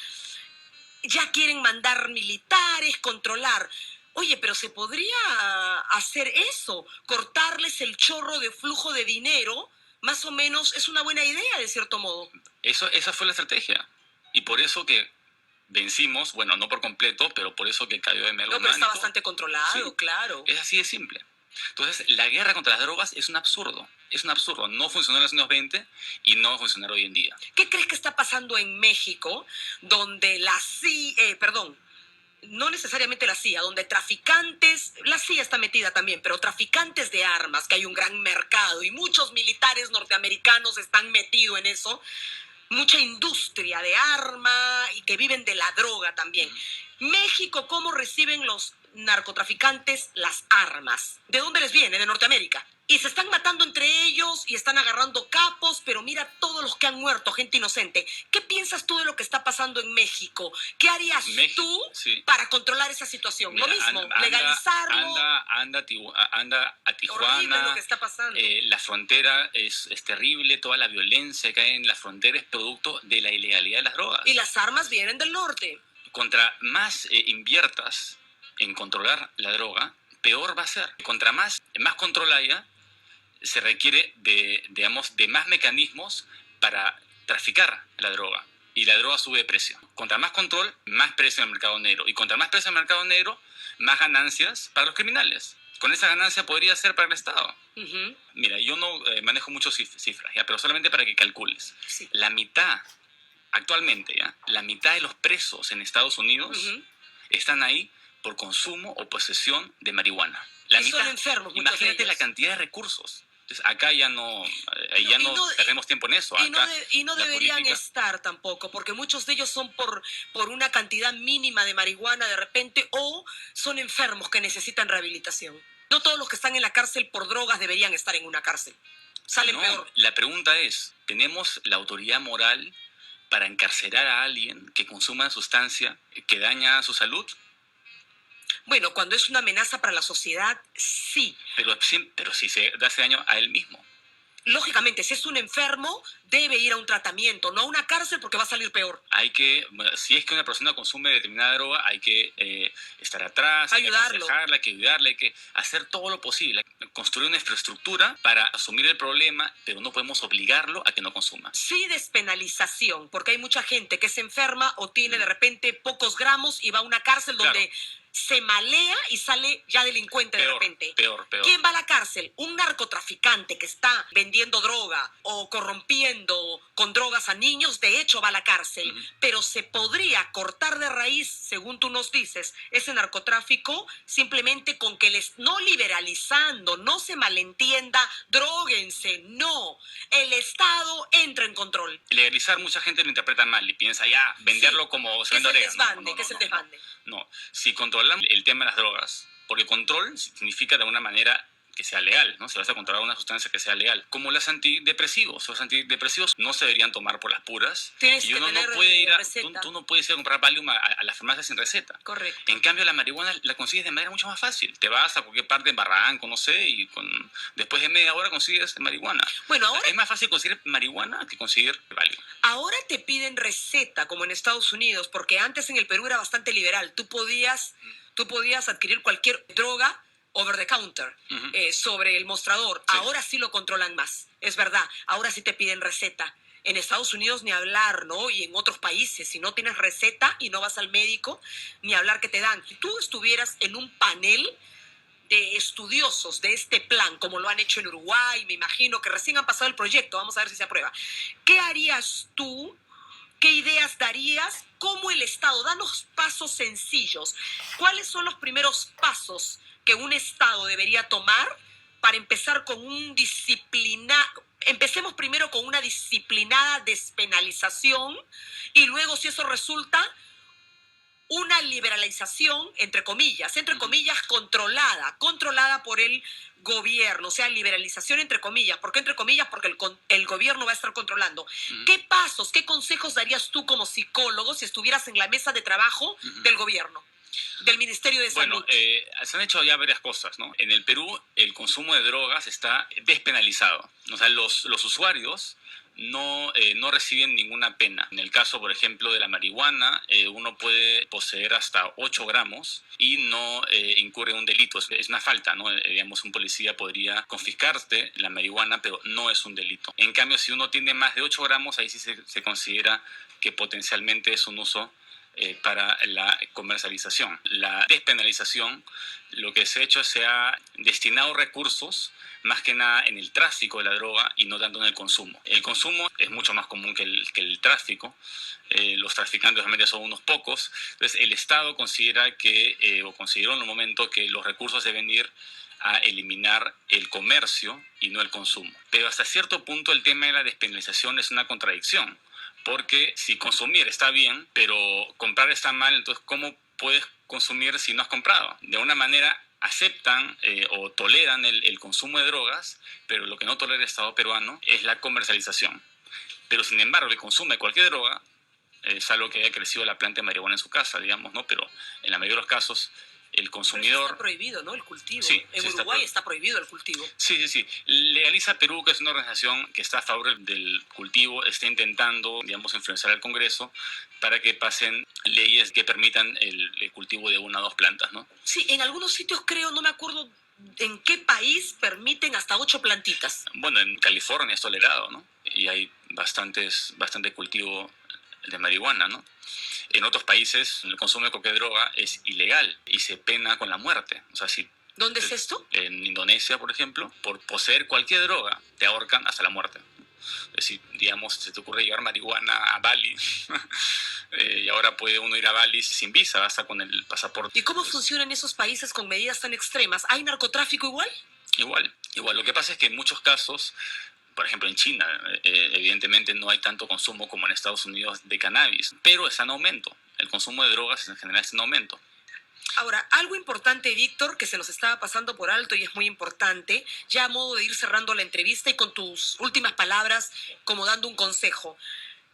Ya quieren mandar militares, controlar. Oye, pero se podría hacer eso, cortarles el chorro de flujo de dinero. Más o menos es una buena idea, de cierto modo.
Esa fue la estrategia. Y por eso que vencimos, bueno, no por completo, pero por eso que cayó de Manuel Guzmán.
No, pero está bastante controlado, sí, claro.
Es así de simple. Entonces, la guerra contra las drogas es un absurdo. Es un absurdo. No funcionó en los años 20 y no va a funcionar hoy en día.
¿Qué crees que está pasando en México, donde la CIA, no necesariamente la CIA, donde traficantes, la CIA está metida también, pero traficantes de armas, que hay un gran mercado y muchos militares norteamericanos están metidos en eso, mucha industria de arma y que viven de la droga también. México, ¿cómo reciben los narcotraficantes las armas? ¿De dónde les viene? De Norteamérica. Y se están matando entre ellos y están agarrando capos, pero mira todos los que han muerto, gente inocente. ¿Qué piensas tú de lo que está pasando en México? ¿Qué harías tú para controlar esa situación? Mira, lo mismo, legalizarlo.
Anda a Tijuana.
Horrible lo que está pasando.
La frontera es terrible, toda la violencia que hay en la frontera es producto de la ilegalidad de las drogas.
Y las armas vienen del norte.
Contra más inviertas en controlar la droga, peor va a ser. Contra más control haya, se requiere de más mecanismos para traficar la droga. Y la droga sube de precio. Contra más control, más precio en el mercado negro. Y contra más precio en el mercado negro, más ganancias para los criminales. Con esa ganancia podría ser para el Estado. Mira, yo no manejo muchas cifras, ¿ya? Pero solamente para que calcules. Sí. La mitad, actualmente, ¿ya? La mitad de los presos en Estados Unidos están ahí por consumo o posesión de marihuana. La mitad.
Son enfermos,
imagínate la cantidad de recursos. Entonces, acá ya no perdemos tiempo en eso.
Y no deberían estar tampoco, porque muchos de ellos son por una cantidad mínima de marihuana de repente, o son enfermos que necesitan rehabilitación. No todos los que están en la cárcel por drogas deberían estar en una cárcel. Salen peor.
La pregunta es, ¿tenemos la autoridad moral para encarcelar a alguien que consuma una sustancia que daña su salud?
Bueno, cuando es una amenaza para la sociedad, sí.
Pero si se hace daño a él mismo.
Lógicamente, si es un enfermo, debe ir a un tratamiento, no a una cárcel porque va a salir peor.
Si es que una persona consume determinada droga, hay que estar atrás,
ayudarlo.
Hay que aconsejarla, hay que ayudarle, hay que hacer todo lo posible. Construir una infraestructura para asumir el problema, pero no podemos obligarlo a que no consuma.
Sí, despenalización, porque hay mucha gente que se enferma o tiene de repente pocos gramos y va a una cárcel donde se malea y sale ya delincuente de repente.
Peor.
¿Quién va a la cárcel? Un narcotraficante que está vendiendo droga o corrompiendo con drogas a niños, de hecho va a la cárcel. Pero se podría cortar de raíz, según tú nos dices, ese narcotráfico simplemente con que no liberalizando, no se malentienda, dróguense, no. El Estado entra en control.
Legalizar, mucha gente lo interpreta mal y piensa venderlo como se vende orégano.
¿Qué es el desbande?
No, si controlamos el tema de las drogas, porque control significa de alguna manera que sea legal, ¿no? Si vas a controlar una sustancia que sea legal. Como los antidepresivos. Los antidepresivos no se deberían tomar por las puras.
Tienes
Y
que
uno no
tener
puede ir
receta.
tú no puedes ir a comprar Valium a la farmacia sin receta.
Correcto.
En cambio, la marihuana la consigues de manera mucho más fácil. Te vas a cualquier parte en Barranco, no sé, y después de media hora consigues marihuana.
Bueno,
ahora es más fácil conseguir marihuana que conseguir Valium.
Ahora te piden receta, como en Estados Unidos, porque antes en el Perú era bastante liberal. Tú podías adquirir cualquier droga over the counter, sobre el mostrador. Sí. Ahora sí lo controlan más, es verdad. Ahora sí te piden receta. En Estados Unidos ni hablar, ¿no? Y en otros países, si no tienes receta y no vas al médico, ni hablar que te dan. Si tú estuvieras en un panel de estudiosos de este plan, como lo han hecho en Uruguay, me imagino que recién han pasado el proyecto, vamos a ver si se aprueba. ¿Qué harías tú? ¿Qué ideas darías? ¿Cómo el Estado? Danos pasos sencillos. ¿Cuáles son los primeros pasos que un Estado debería tomar para empezar con Empecemos primero con una disciplinada despenalización y luego, si eso resulta, una liberalización, entre comillas, controlada por el gobierno, o sea, liberalización entre comillas. ¿Por qué entre comillas? Porque el gobierno va a estar controlando. ¿Qué pasos, qué consejos darías tú como psicólogo si estuvieras en la mesa de trabajo del gobierno, del Ministerio de Salud?
Bueno, se han hecho ya varias cosas, ¿no? En el Perú, el consumo de drogas está despenalizado. O sea, los usuarios no reciben ninguna pena. En el caso, por ejemplo, de la marihuana, uno puede poseer hasta 8 gramos y no incurre en un delito. Es una falta, ¿no? Digamos, un policía podría confiscarte la marihuana, pero no es un delito. En cambio, si uno tiene más de 8 gramos, ahí sí se considera que potencialmente es un uso para la comercialización. La despenalización, lo que se ha hecho es se ha destinado recursos más que nada en el tráfico de la droga y no tanto en el consumo. El consumo es mucho más común que el tráfico. Los traficantes realmente son unos pocos. Entonces el Estado considera o consideró en un momento que los recursos deben ir a eliminar el comercio y no el consumo. Pero hasta cierto punto el tema de la despenalización es una contradicción. Porque si consumir está bien, pero comprar está mal, entonces ¿cómo puedes consumir si no has comprado? De una manera aceptan o toleran el consumo de drogas, pero lo que no tolera el Estado peruano es la comercialización. Pero sin embargo, el consumo de cualquier droga, salvo que haya crecido la planta de marihuana en su casa, digamos, ¿no? Pero en la mayoría de los casos, el consumidor...
Pero está prohibido, ¿no? El cultivo.
Sí,
en Uruguay está prohibido el cultivo.
Sí. Legaliza Perú, que es una organización que está a favor del cultivo, está intentando, digamos, influenciar al Congreso para que pasen leyes que permitan el cultivo de 1 o 2 plantas, ¿no?
Sí, en algunos sitios creo, no me acuerdo en qué país permiten hasta 8 plantitas.
Bueno, en California es tolerado, ¿no? Y hay bastante cultivo de marihuana, ¿no? En otros países el consumo de cualquier droga es ilegal y se pena con la muerte. O sea, si
¿dónde es esto?
En Indonesia, por ejemplo, por poseer cualquier droga te ahorcan hasta la muerte. Si, digamos, se te ocurre llevar marihuana a Bali y ahora puede uno ir a Bali sin visa, basta con el pasaporte.
¿Y cómo funcionan esos países con medidas tan extremas? ¿Hay narcotráfico igual?
Igual. Lo que pasa es que en muchos casos, por ejemplo, en China, evidentemente no hay tanto consumo como en Estados Unidos de cannabis, pero está en aumento. El consumo de drogas en general está en aumento.
Ahora, algo importante, Víctor, que se nos estaba pasando por alto y es muy importante, ya a modo de ir cerrando la entrevista y con tus últimas palabras, como dando un consejo.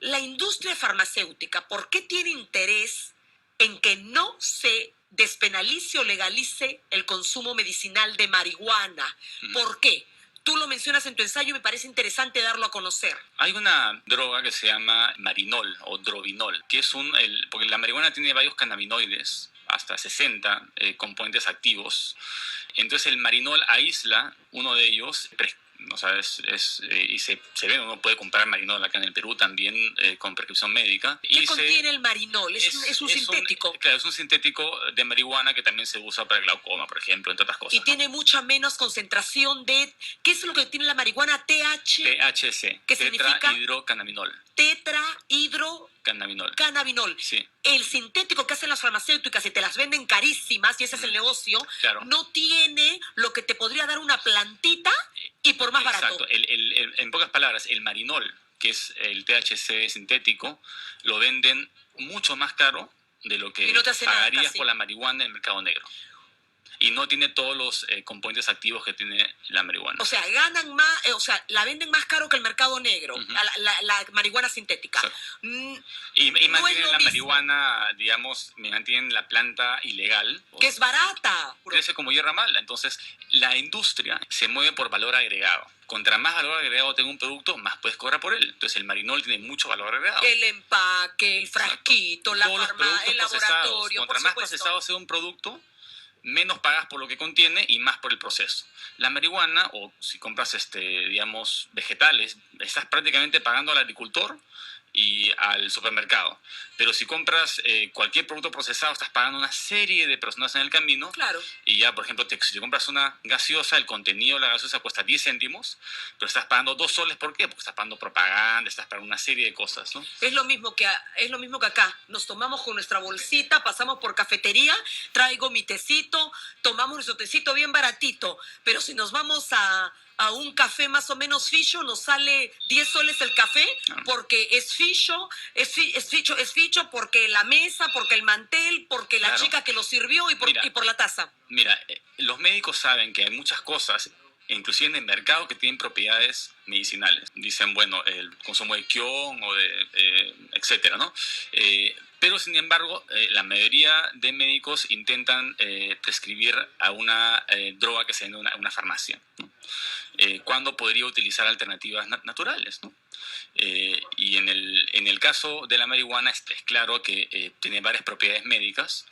La industria farmacéutica, ¿por qué tiene interés en que no se despenalice o legalice el consumo medicinal de marihuana? ¿Por qué? Tú lo mencionas en tu ensayo y me parece interesante darlo a conocer.
Hay una droga que se llama marinol o dronabinol, que es porque la marihuana tiene varios cannabinoides, hasta 60 componentes activos. Entonces el marinol aísla uno de ellos, o sea, y se ve, uno puede comprar marinol acá en el Perú también con prescripción médica.
¿Qué contiene el marinol? ¿Es un sintético?
Claro, es un sintético de marihuana que también se usa para el glaucoma, por ejemplo, entre otras cosas.
Y tiene mucha menos concentración de... ¿Qué es lo que tiene la marihuana?
THC.
¿Qué significa?
Tetrahidrocannabinol.
Cannabinol.
Sí.
El sintético que hacen las farmacéuticas y te las venden carísimas, y ese es el negocio,
claro,
no tiene lo que te podría dar una plantita y por más barato.
Exacto. En pocas palabras, el marinol, que es el THC sintético, lo venden mucho más caro de lo que pagarías por la marihuana en el mercado negro. y no tiene todos los componentes activos que tiene la marihuana.
O sea, ganan más, o sea, la venden más caro que el mercado negro,
Ujú.
la marihuana sintética.
Exacto.
Mm,
Y
no es
mantienen
lo
la
mismo.
marihuana, digamos, mantienen la planta ilegal.
Que es barata.
Crece como hierba mala. Entonces, la industria se mueve por valor agregado. Contra más valor agregado tenga un producto, más puedes cobrar por él. Entonces, el marinol tiene mucho valor agregado.
El empaque, el frasquito, la
Todos los
farmacia,
productos
el
procesados.
laboratorio,
Contra
por
más
supuesto.
procesado sea un producto, menos pagas por lo que contiene y más por el proceso. La marihuana, o si compras, digamos, vegetales, estás prácticamente pagando al agricultor y al supermercado. Pero si compras cualquier producto procesado, estás pagando una serie de personas en el camino.
Claro.
Y ya, por ejemplo, si compras una gaseosa, el contenido de la gaseosa cuesta 10 céntimos, pero estás pagando 2 soles. ¿Por qué? Porque estás pagando propaganda, estás pagando una serie de cosas, ¿no?
Es lo mismo que acá. Nos tomamos con nuestra bolsita, pasamos por cafetería, traigo mi tecito, tomamos nuestro tecito bien baratito. Pero si nos vamos a un café más o menos ficho, nos sale 10 soles el café, porque es ficho, es ficho porque la mesa, porque el mantel, porque la
Claro.
chica que lo sirvió y
Mira.
por la taza.
Mira, los médicos saben que hay muchas cosas, inclusive en el mercado, que tienen propiedades medicinales. Dicen, bueno, el consumo de quión o de etcétera, ¿no? Pero, sin embargo, la mayoría de médicos intentan prescribir a una droga que se vende en una farmacia, ¿no? Cuando podría utilizar alternativas naturales, ¿no? Y en el caso de la marihuana es claro que tiene varias propiedades médicas,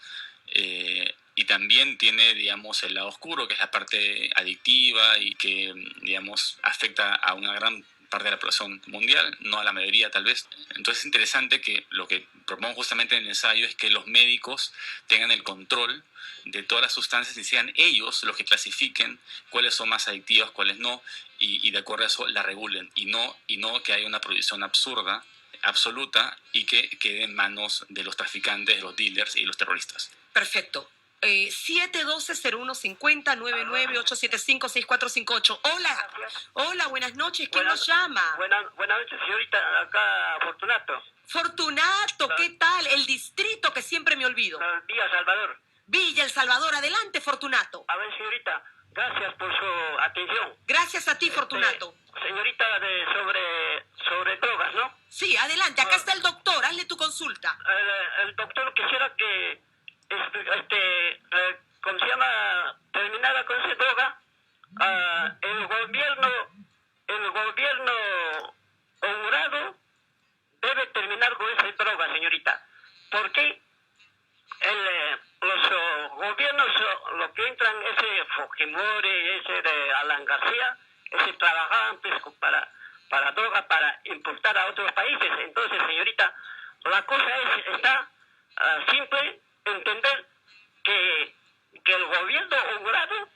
y también tiene, digamos, el lado oscuro, que es la parte adictiva y que, digamos, afecta a una gran parte de la población mundial, no a la mayoría tal vez. Entonces es interesante que lo que propongo justamente en el ensayo es que los médicos tengan el control de todas las sustancias y sean ellos los que clasifiquen cuáles son más adictivas, cuáles no, y de acuerdo a eso la regulen, y no que haya una prohibición absurda, absoluta, y que quede en manos de los traficantes, de los dealers y los terroristas.
Perfecto. 712-0150 99875-6458. Hola. Hola, buenas noches. ¿Quién nos llama?
Buenas noches, señorita. Acá, Fortunato.
Fortunato, ¿qué tal? El distrito que siempre me olvido.
Villa Salvador.
Villa El Salvador. Adelante, Fortunato.
A ver, señorita, gracias por su atención.
Gracias a ti, Fortunato.
Señorita, sobre drogas, ¿no?
Sí, adelante. Acá está el doctor. Hazle tu consulta.
El doctor quisiera que, ¿cómo se llama? Terminara con esa droga. El gobierno honrado debe terminar con esa droga, señorita. ¿Por qué? Los gobiernos, lo que entran, ese Fujimori, ese de Alan García, ese trabajaban pues, para droga, para importar a otros países. Entonces, señorita, la cosa está simple, entender que el gobierno honrado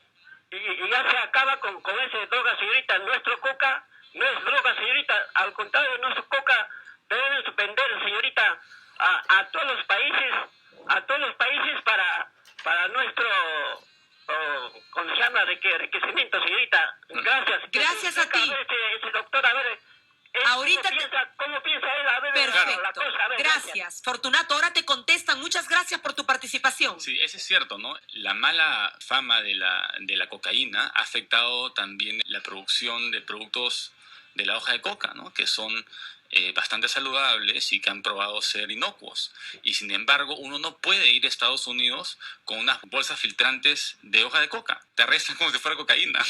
y ya se acaba con esa droga, señorita. Nuestro coca no es droga, señorita. Al contrario, nuestro coca debemos vender, señorita, a todos los países para nuestro ¿cómo se llama? Enriquecimiento, señorita. Gracias.
Gracias a ti.
Ese doctor, a ver,
Ahorita
¿cómo piensa él? A ver,
Perfecto.
la cosa. A ver,
gracias. Fortunato, ahora te contestan. Muchas gracias por tu participación.
Sí, eso es cierto, ¿no? La mala fama de la cocaína ha afectado también la producción de productos de la hoja de coca, ¿no? Que son bastante saludables y que han probado ser inocuos. Y sin embargo, uno no puede ir a Estados Unidos con unas bolsas filtrantes de hoja de coca. Te arrestan como si fuera cocaína.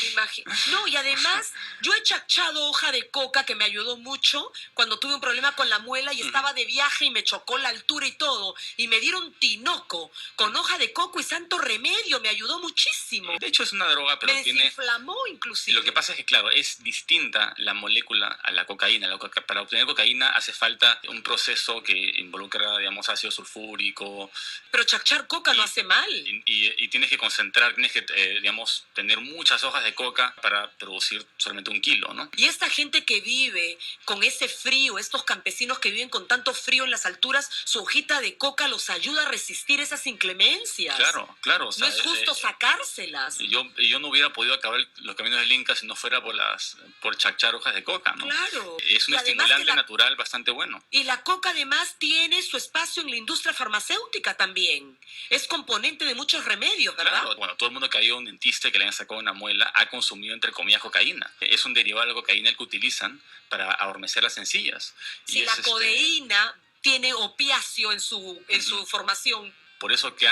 No, y además, yo he chachado hoja de coca que me ayudó mucho cuando tuve un problema con la muela y estaba de viaje y me chocó la altura y todo. Y me dieron tinoco con hoja de coco y santo remedio. Me ayudó muchísimo.
De hecho, es una droga, pero
me desinflamó inclusive.
Lo que pasa es que, claro, es distinta la molécula a la cocaína. Para obtener cocaína hace falta un proceso que involucra, digamos, ácido sulfúrico.
Pero chachar coca no hace mal.
Y tienes que concentrar, tienes que, digamos, tener muchas hojas de coca para producir solamente 1 kilo, ¿no?
Y esta gente que vive con ese frío, estos campesinos que viven con tanto frío en las alturas, su hojita de coca los ayuda a resistir esas inclemencias.
Claro. O sea,
no es justo sacárselas.
Yo no hubiera podido acabar los caminos del Inca si no fuera por chachar hojas de coca, ¿no?
Claro.
Es un
y además
estimulante
que la
natural bastante bueno.
Y la coca además tiene su espacio en la industria farmacéutica también. Es componente de muchos remedios, ¿verdad?
Claro, bueno, todo el mundo que ha ido a un dentista y que le han sacado una muela ha consumido, entre comillas, cocaína. Es un derivado de la cocaína el que utilizan para adormecer las encías.
Si la codeína tiene opiáceo en su formación.
Por eso que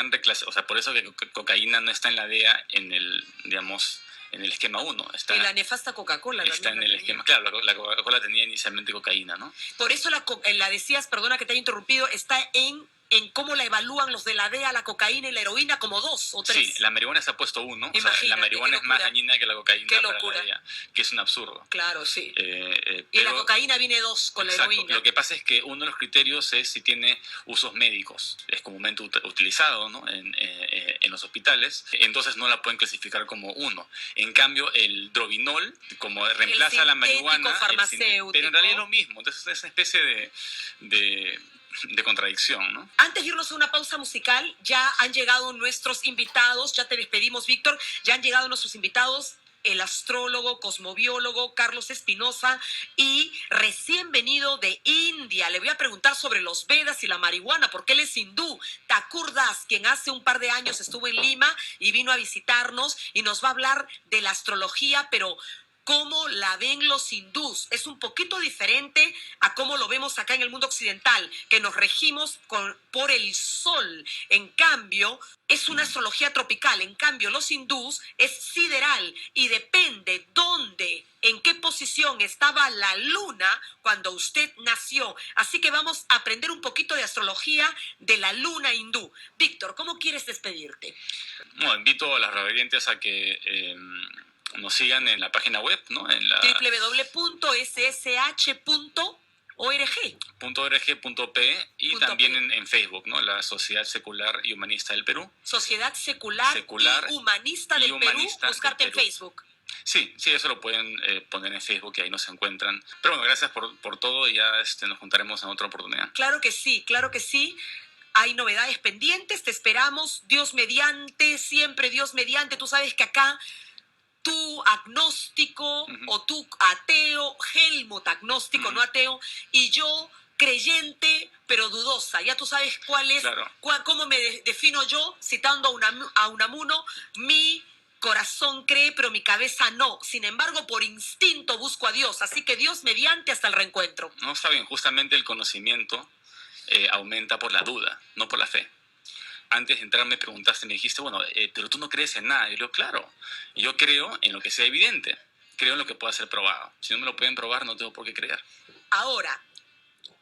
por eso que cocaína no está en la DEA en el, digamos, en el esquema 1.
Y la nefasta Coca-Cola.
Está en el esquema. Claro, la Coca-Cola tenía inicialmente cocaína, ¿no?
Por eso la decías, perdona que te haya interrumpido, está en cómo la evalúan los de la DEA, la cocaína y la heroína como 2 o 3.
Sí, la marihuana se ha puesto 1. O sea, la marihuana es más dañina que la cocaína para la DEA, que es un absurdo.
Claro, sí.
Pero,
y la cocaína viene 2 con la heroína.
Lo que pasa es que uno de los criterios es si tiene usos médicos. Es comúnmente utilizado, ¿no? en los hospitales. Entonces no la pueden clasificar como 1. En cambio, el Dronabinol, como reemplaza a la marihuana,
farmacéutico.
pero en realidad es lo mismo. Entonces es una especie de contradicción, ¿no?
Antes de irnos a una pausa musical, ya han llegado nuestros invitados, ya te despedimos, Víctor, ya han llegado nuestros invitados, el astrólogo, cosmobiólogo Carlos Espinosa y recién venido de India. Le voy a preguntar sobre los Vedas y la marihuana, porque él es hindú. Thakur Das, quien hace un par de años estuvo en Lima y vino a visitarnos y nos va a hablar de la astrología, pero cómo la ven los hindús. Es un poquito diferente a cómo lo vemos acá en el mundo occidental, que nos regimos por el sol. En cambio, es una astrología tropical. En cambio, los hindús es sideral y depende dónde, en qué posición estaba la luna cuando usted nació. Así que vamos a aprender un poquito de astrología de la luna hindú. Víctor, ¿cómo quieres despedirte?
No, invito a las reverentes a que nos sigan en la página web, ¿no? En la
www.ssh.org.p
y también en Facebook, ¿no? La Sociedad Secular y Humanista del Perú.
Sociedad Secular y Humanista del Perú. Buscarte en Facebook.
Sí, eso lo pueden poner en Facebook y ahí nos encuentran. Pero bueno, gracias por todo y ya nos juntaremos en otra oportunidad.
Claro que sí, claro que sí. Hay novedades pendientes, te esperamos. Dios mediante, siempre Dios mediante. Tú sabes que acá tú agnóstico o tú ateo, Helmut agnóstico, no ateo, y yo creyente pero dudosa. Ya tú sabes cuál es,
claro.
Cómo me defino yo, citando a Unamuno, mi corazón cree pero mi cabeza no. Sin embargo, por instinto busco a Dios. Así que Dios mediante, hasta el reencuentro.
No, está bien, justamente el conocimiento aumenta por la duda, no por la fe. Antes de entrar me preguntaste, me dijiste, bueno, pero tú no crees en nada. Y yo digo, claro, yo creo en lo que sea evidente, creo en lo que pueda ser probado. Si no me lo pueden probar, no tengo por qué creer.
Ahora,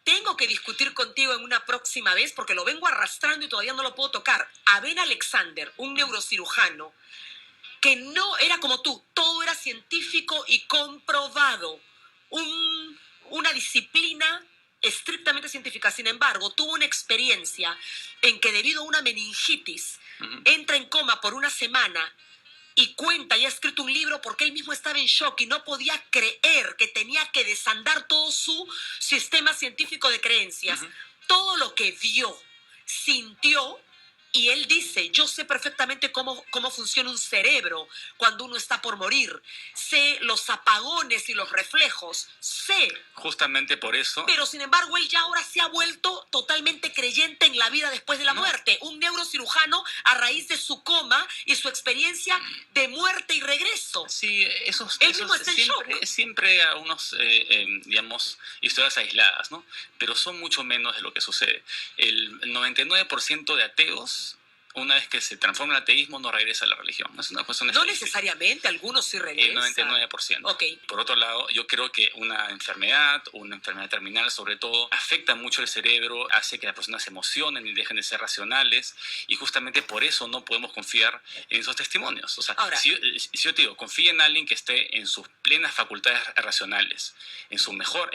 tengo que discutir contigo en una próxima vez porque lo vengo arrastrando y todavía no lo puedo tocar. A Ben Alexander, un neurocirujano, que no era como tú, todo era científico y comprobado. Una disciplina estrictamente científica. Sin embargo, tuvo una experiencia en que debido a una meningitis entra en coma por una semana y cuenta y ha escrito un libro porque él mismo estaba en shock y no podía creer que tenía que desandar todo su sistema científico de creencias. Todo lo que vio, sintió. Y él dice, yo sé perfectamente cómo funciona un cerebro cuando uno está por morir. Sé los apagones y los reflejos. Sé.
Justamente por eso.
Pero sin embargo, él ya ahora se ha vuelto totalmente creyente en la vida después de la muerte. Un neurocirujano a raíz de su coma y su experiencia de muerte y regreso.
Sí, él mismo está en shock. Siempre a unos, digamos, historias aisladas, ¿no? Pero son mucho menos de lo que sucede. El 99% de ateos, una vez que se transforma en ateísmo, no regresa a la religión. Es una cuestión
no necesariamente, algunos sí regresan.
El 99%.
Okay.
Por otro lado, yo creo que una enfermedad terminal sobre todo, afecta mucho el cerebro, hace que las personas se emocionen y dejen de ser racionales, y justamente por eso no podemos confiar en esos testimonios. O sea,
ahora,
si yo te digo, confía en alguien que esté en sus plenas facultades racionales, en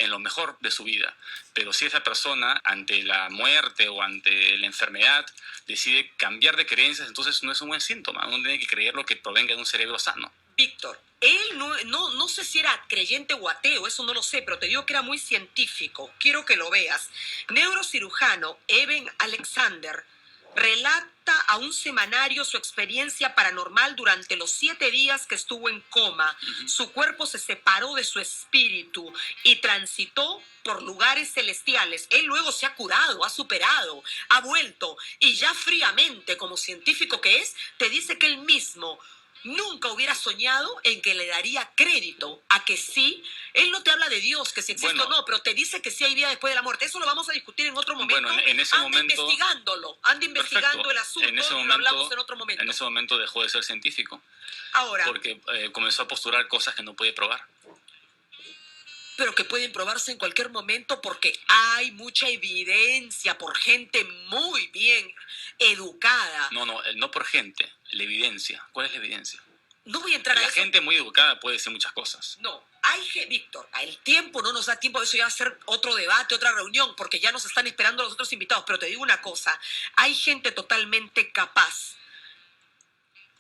lo mejor de su vida, pero si esa persona ante la muerte o ante la enfermedad decide cambiar de creencias, entonces no es un buen síntoma. Uno tiene que creer lo que provenga de un cerebro sano.
Víctor, él no sé si era creyente o ateo, eso no lo sé, pero te digo que era muy científico. Quiero que lo veas. Neurocirujano Eben Alexander relata a un semanario su experiencia paranormal durante los 7 días que estuvo en coma. Su cuerpo se separó de su espíritu y transitó por lugares celestiales. Él luego se ha curado, ha superado, ha vuelto y ya fríamente, como científico que es, te dice que él mismo nunca hubiera soñado en que le daría crédito a que sí. Él no te habla de Dios, que si existe o no, pero te dice que sí hay vida después de la muerte. Eso lo vamos a discutir en otro momento.
Bueno, en ese momento...
Anda investigando el asunto
en ese momento,
y lo hablamos en otro momento.
En ese momento dejó de ser científico.
Ahora...
Porque comenzó a postular cosas que no puede probar.
Pero que pueden probarse en cualquier momento porque hay mucha evidencia por gente muy bien educada.
No por gente, la evidencia. ¿Cuál es la evidencia?
No voy a entrar a eso.
La gente muy educada puede decir muchas cosas.
No, Víctor, el tiempo no nos da tiempo, eso ya va a ser otro debate, otra reunión, porque ya nos están esperando los otros invitados. Pero te digo una cosa, hay gente totalmente capaz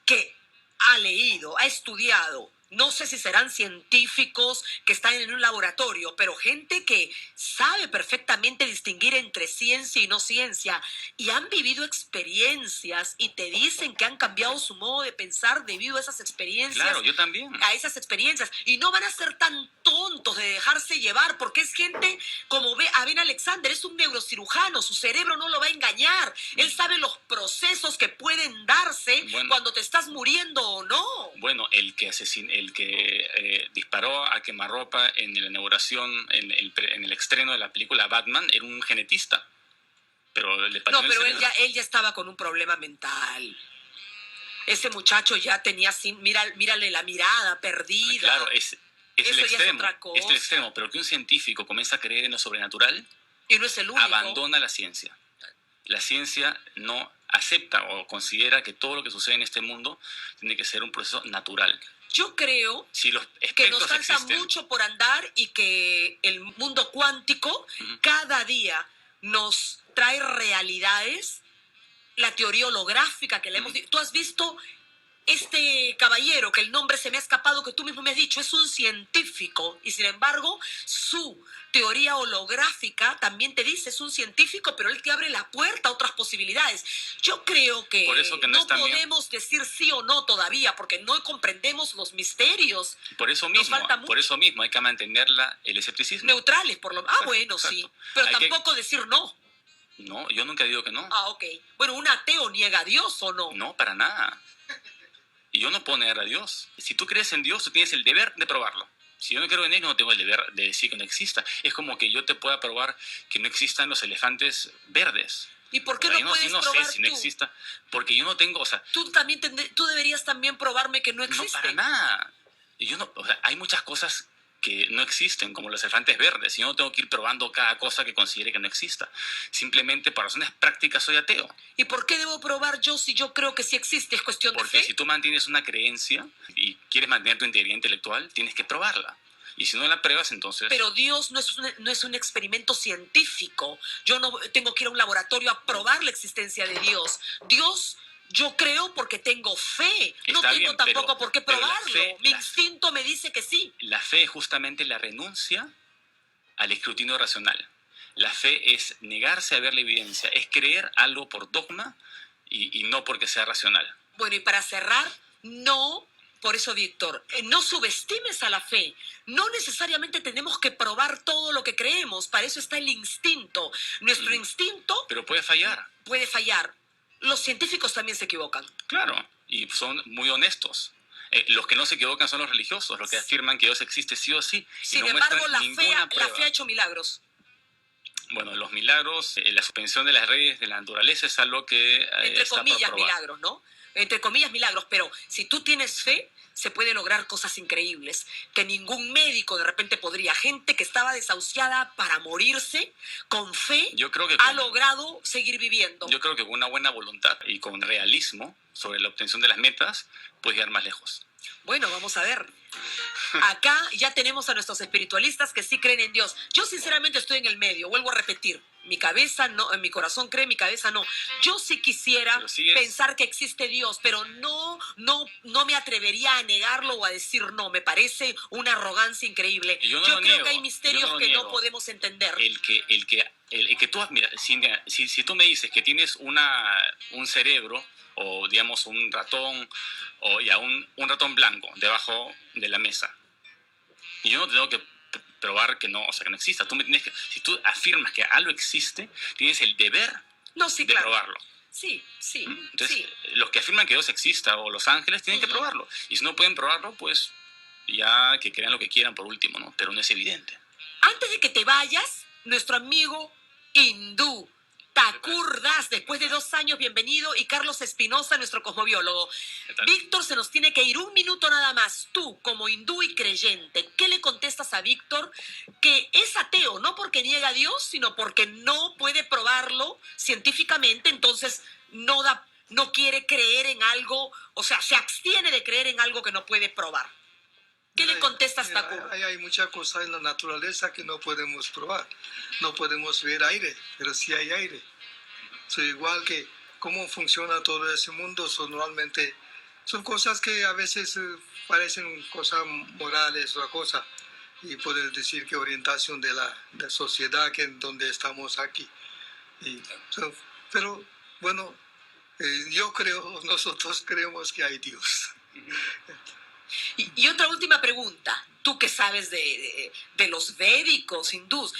que ha leído, ha estudiado. No sé si serán científicos que están en un laboratorio, pero gente que sabe perfectamente distinguir entre ciencia y no ciencia y han vivido experiencias y te dicen que han cambiado su modo de pensar debido a esas experiencias.
Claro, yo también.
A esas experiencias. Y no van a ser tan tontos de dejarse llevar, porque es gente como Ben Alexander, es un neurocirujano, su cerebro no lo va a engañar. Él sabe los procesos que pueden darse cuando te estás muriendo o no.
Bueno, el que disparó a quemarropa en la inauguración, en el estreno de la película Batman, era un genetista. Pero le
No, pero él ya estaba con un problema mental. Ese muchacho ya tenía, mírale la mirada perdida.
Claro, es el extremo.
Es otra cosa.
Es el extremo, pero que un científico comienza a creer en lo sobrenatural,
y no es el único,
abandona la ciencia. La ciencia no acepta o considera que todo lo que sucede en este mundo tiene que ser un proceso natural.
Yo creo que nos falta mucho por andar y que el mundo cuántico cada día nos trae realidades. La teoría holográfica que le hemos dicho. Tú has visto este caballero, que el nombre se me ha escapado, que tú mismo me has dicho, es un científico y sin embargo su teoría holográfica también te dice, es un científico, pero él te abre la puerta a otras posibilidades. Yo creo que, no podemos decir sí o no todavía, porque no comprendemos los misterios.
Por eso mismo hay que mantener el escepticismo.
Neutrales, por lo menos. Bueno, exacto. Sí, pero tampoco decir no.
No, yo nunca digo que no.
Ok. Bueno, ¿un ateo niega a Dios o no?
No, para nada. Y yo no puedo negar a Dios. Si tú crees en Dios, tú tienes el deber de probarlo. Si yo no creo en Él, no tengo el deber de decir que no exista. Es como que yo te pueda probar que no existan los elefantes verdes.
¿Y por qué no puedes probar tú?
No sé si no exista. Porque yo no tengo,
Tú deberías también probarme que no existe.
No, para nada. Hay muchas cosas que no existen, como los elefantes verdes. Yo no tengo que ir probando cada cosa que considere que no exista. Simplemente por razones prácticas soy ateo.
¿Y por qué debo probar yo si yo creo que sí existe? ¿Es cuestión de fe?
Porque si tú mantienes una creencia y quieres mantener tu integridad intelectual, tienes que probarla. Y si no la pruebas, entonces...
Pero Dios no es un experimento científico. Yo no tengo que ir a un laboratorio a probar la existencia de Dios. Dios... Yo creo porque tengo fe. No tengo tampoco por qué probarlo. Mi instinto me dice que sí.
La fe es justamente la renuncia al escrutinio racional. La fe es negarse a ver la evidencia, es creer algo por dogma y no porque sea racional.
Bueno, y para cerrar, por eso, Víctor, no subestimes a la fe. No necesariamente tenemos que probar todo lo que creemos. Para eso está el instinto. Nuestro instinto...
Pero puede fallar.
Puede fallar. Los científicos también se equivocan.
Claro, y son muy honestos. Los que no se equivocan son los religiosos, los que afirman que Dios existe sí o sí.
Sin embargo, la fe ha hecho milagros.
Bueno, los milagros, la suspensión de las leyes de la naturaleza es algo que
entre comillas milagros, ¿no? Entre comillas milagros, pero si tú tienes fe, se puede lograr cosas increíbles que ningún médico de repente podría. Gente que estaba desahuciada para morirse, con fe, ha logrado seguir viviendo.
Yo creo que con una buena voluntad y con realismo sobre la obtención de las metas, puedes llegar más lejos.
Bueno, vamos a ver. Acá ya tenemos a nuestros espiritualistas que sí creen en Dios. Yo sinceramente estoy en el medio, vuelvo a repetir. Mi cabeza no, en mi corazón cree, mi cabeza no. Yo sí quisiera pensar que existe Dios, pero no me atrevería a negarlo o a decir no. Me parece una arrogancia increíble. Yo creo que hay misterios que no podemos entender.
El que el que tú, mira, si tú me dices que tienes un cerebro o digamos un ratón o ya un ratón blanco debajo de la mesa y yo no tengo que probar que no, o sea, que no exista. Tú me tienes que, si tú afirmas que algo existe, tienes el deber
No, sí,
de
claro.
probarlo.
Sí, sí,
Entonces,
sí.
los que afirman que Dios exista o los ángeles tienen que probarlo. Y si no pueden probarlo, pues ya que crean lo que quieran por último, ¿no? Pero no es evidente.
Antes de que te vayas, nuestro amigo hindú, Thakur Das, después de 2 años, bienvenido, y Carlos Espinosa, nuestro cosmobiólogo.
¿Qué tal?
Víctor, se nos tiene que ir 1 minuto nada más. Tú, como hindú y creyente, ¿qué le contestas a Víctor? Que es ateo, no porque niega a Dios, sino porque no puede probarlo científicamente, entonces no quiere creer en algo, o sea, se abstiene de creer en algo que no puede probar. ¿Qué le contestas,
Mira,
Thakur?
hay muchas cosas en la naturaleza que no podemos probar. No podemos ver aire, pero sí hay aire. Igual que cómo funciona todo ese mundo, normalmente son cosas que a veces parecen cosas morales o cosa. Y puedes decir que orientación de la sociedad que en donde estamos aquí. Pero bueno, nosotros creemos que hay Dios.
Y otra última pregunta, tú que sabes de los védicos hindús,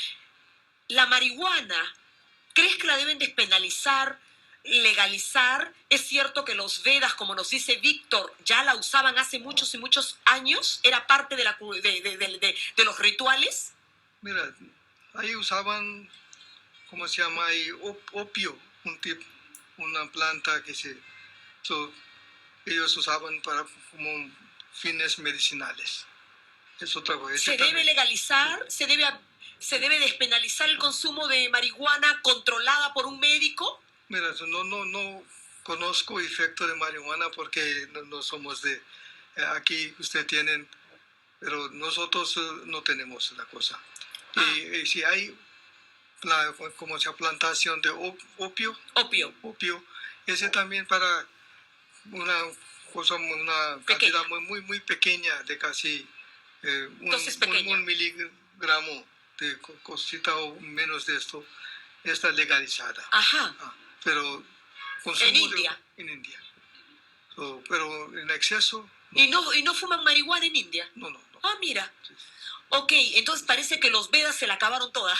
la marihuana, ¿crees que la deben despenalizar, legalizar? Es cierto que los Vedas, como nos dice Víctor, ya la usaban hace muchos y muchos años, era parte de los rituales.
Mira, ahí usaban, ¿cómo se llama? Ahí, opio, una planta que ellos usaban para como fines medicinales. Es otra cosa.
¿Se debe legalizar? ¿Se debe despenalizar el consumo de marihuana controlada por un médico?
Mira, no conozco efecto de marihuana porque no somos de aquí, ustedes tienen, pero nosotros no tenemos la cosa. Y si hay como sea plantación de opio, ese también para una cantidad muy pequeña de casi un miligramo de cosita o menos de esto, está legalizada.
Ajá.
Pero consumo
En India.
Pero en exceso.
No. ¿Y no fuman marihuana en India?
No.
Ah, mira.
Sí.
Ok, entonces parece que los Vedas se la acabaron toda.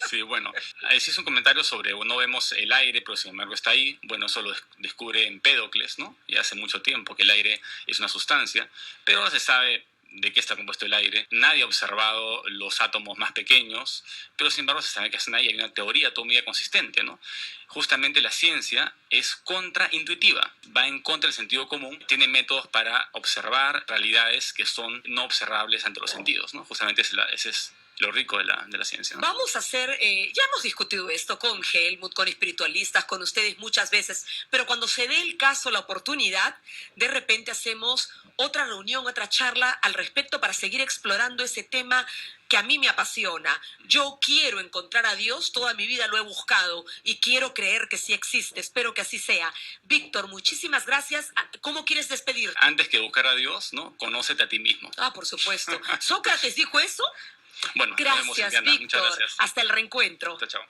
Sí, bueno, ese es un comentario sobre no vemos el aire, pero sin embargo está ahí. Bueno, eso lo descubre Empédocles, ¿no? Y hace mucho tiempo que el aire es una sustancia, pero ahora se sabe de qué está compuesto el aire. Nadie ha observado los átomos más pequeños, pero sin embargo se sabe que están ahí. Hay una teoría todavía consistente, ¿no? Justamente la ciencia es contraintuitiva, va en contra del sentido común, tiene métodos para observar realidades que son no observables ante los sentidos, ¿no? Justamente ese es lo rico de la ciencia, ¿no?
Vamos a hacer, ya hemos discutido esto con Helmut, con espiritualistas, con ustedes muchas veces, pero cuando se dé el caso, la oportunidad, de repente hacemos otra reunión, otra charla al respecto para seguir explorando ese tema que a mí me apasiona. Yo quiero encontrar a Dios, toda mi vida lo he buscado y quiero creer que sí existe, espero que así sea. Víctor, muchísimas gracias. ¿Cómo quieres despedirte?
Antes que buscar a Dios, ¿no? Conócete a ti mismo.
Ah, por supuesto. ¿Sócrates dijo eso?
Bueno, nos vemos,
Gracias,
Indiana. Muchas
Víctor.
gracias.
Hasta el reencuentro.
Chao, chao.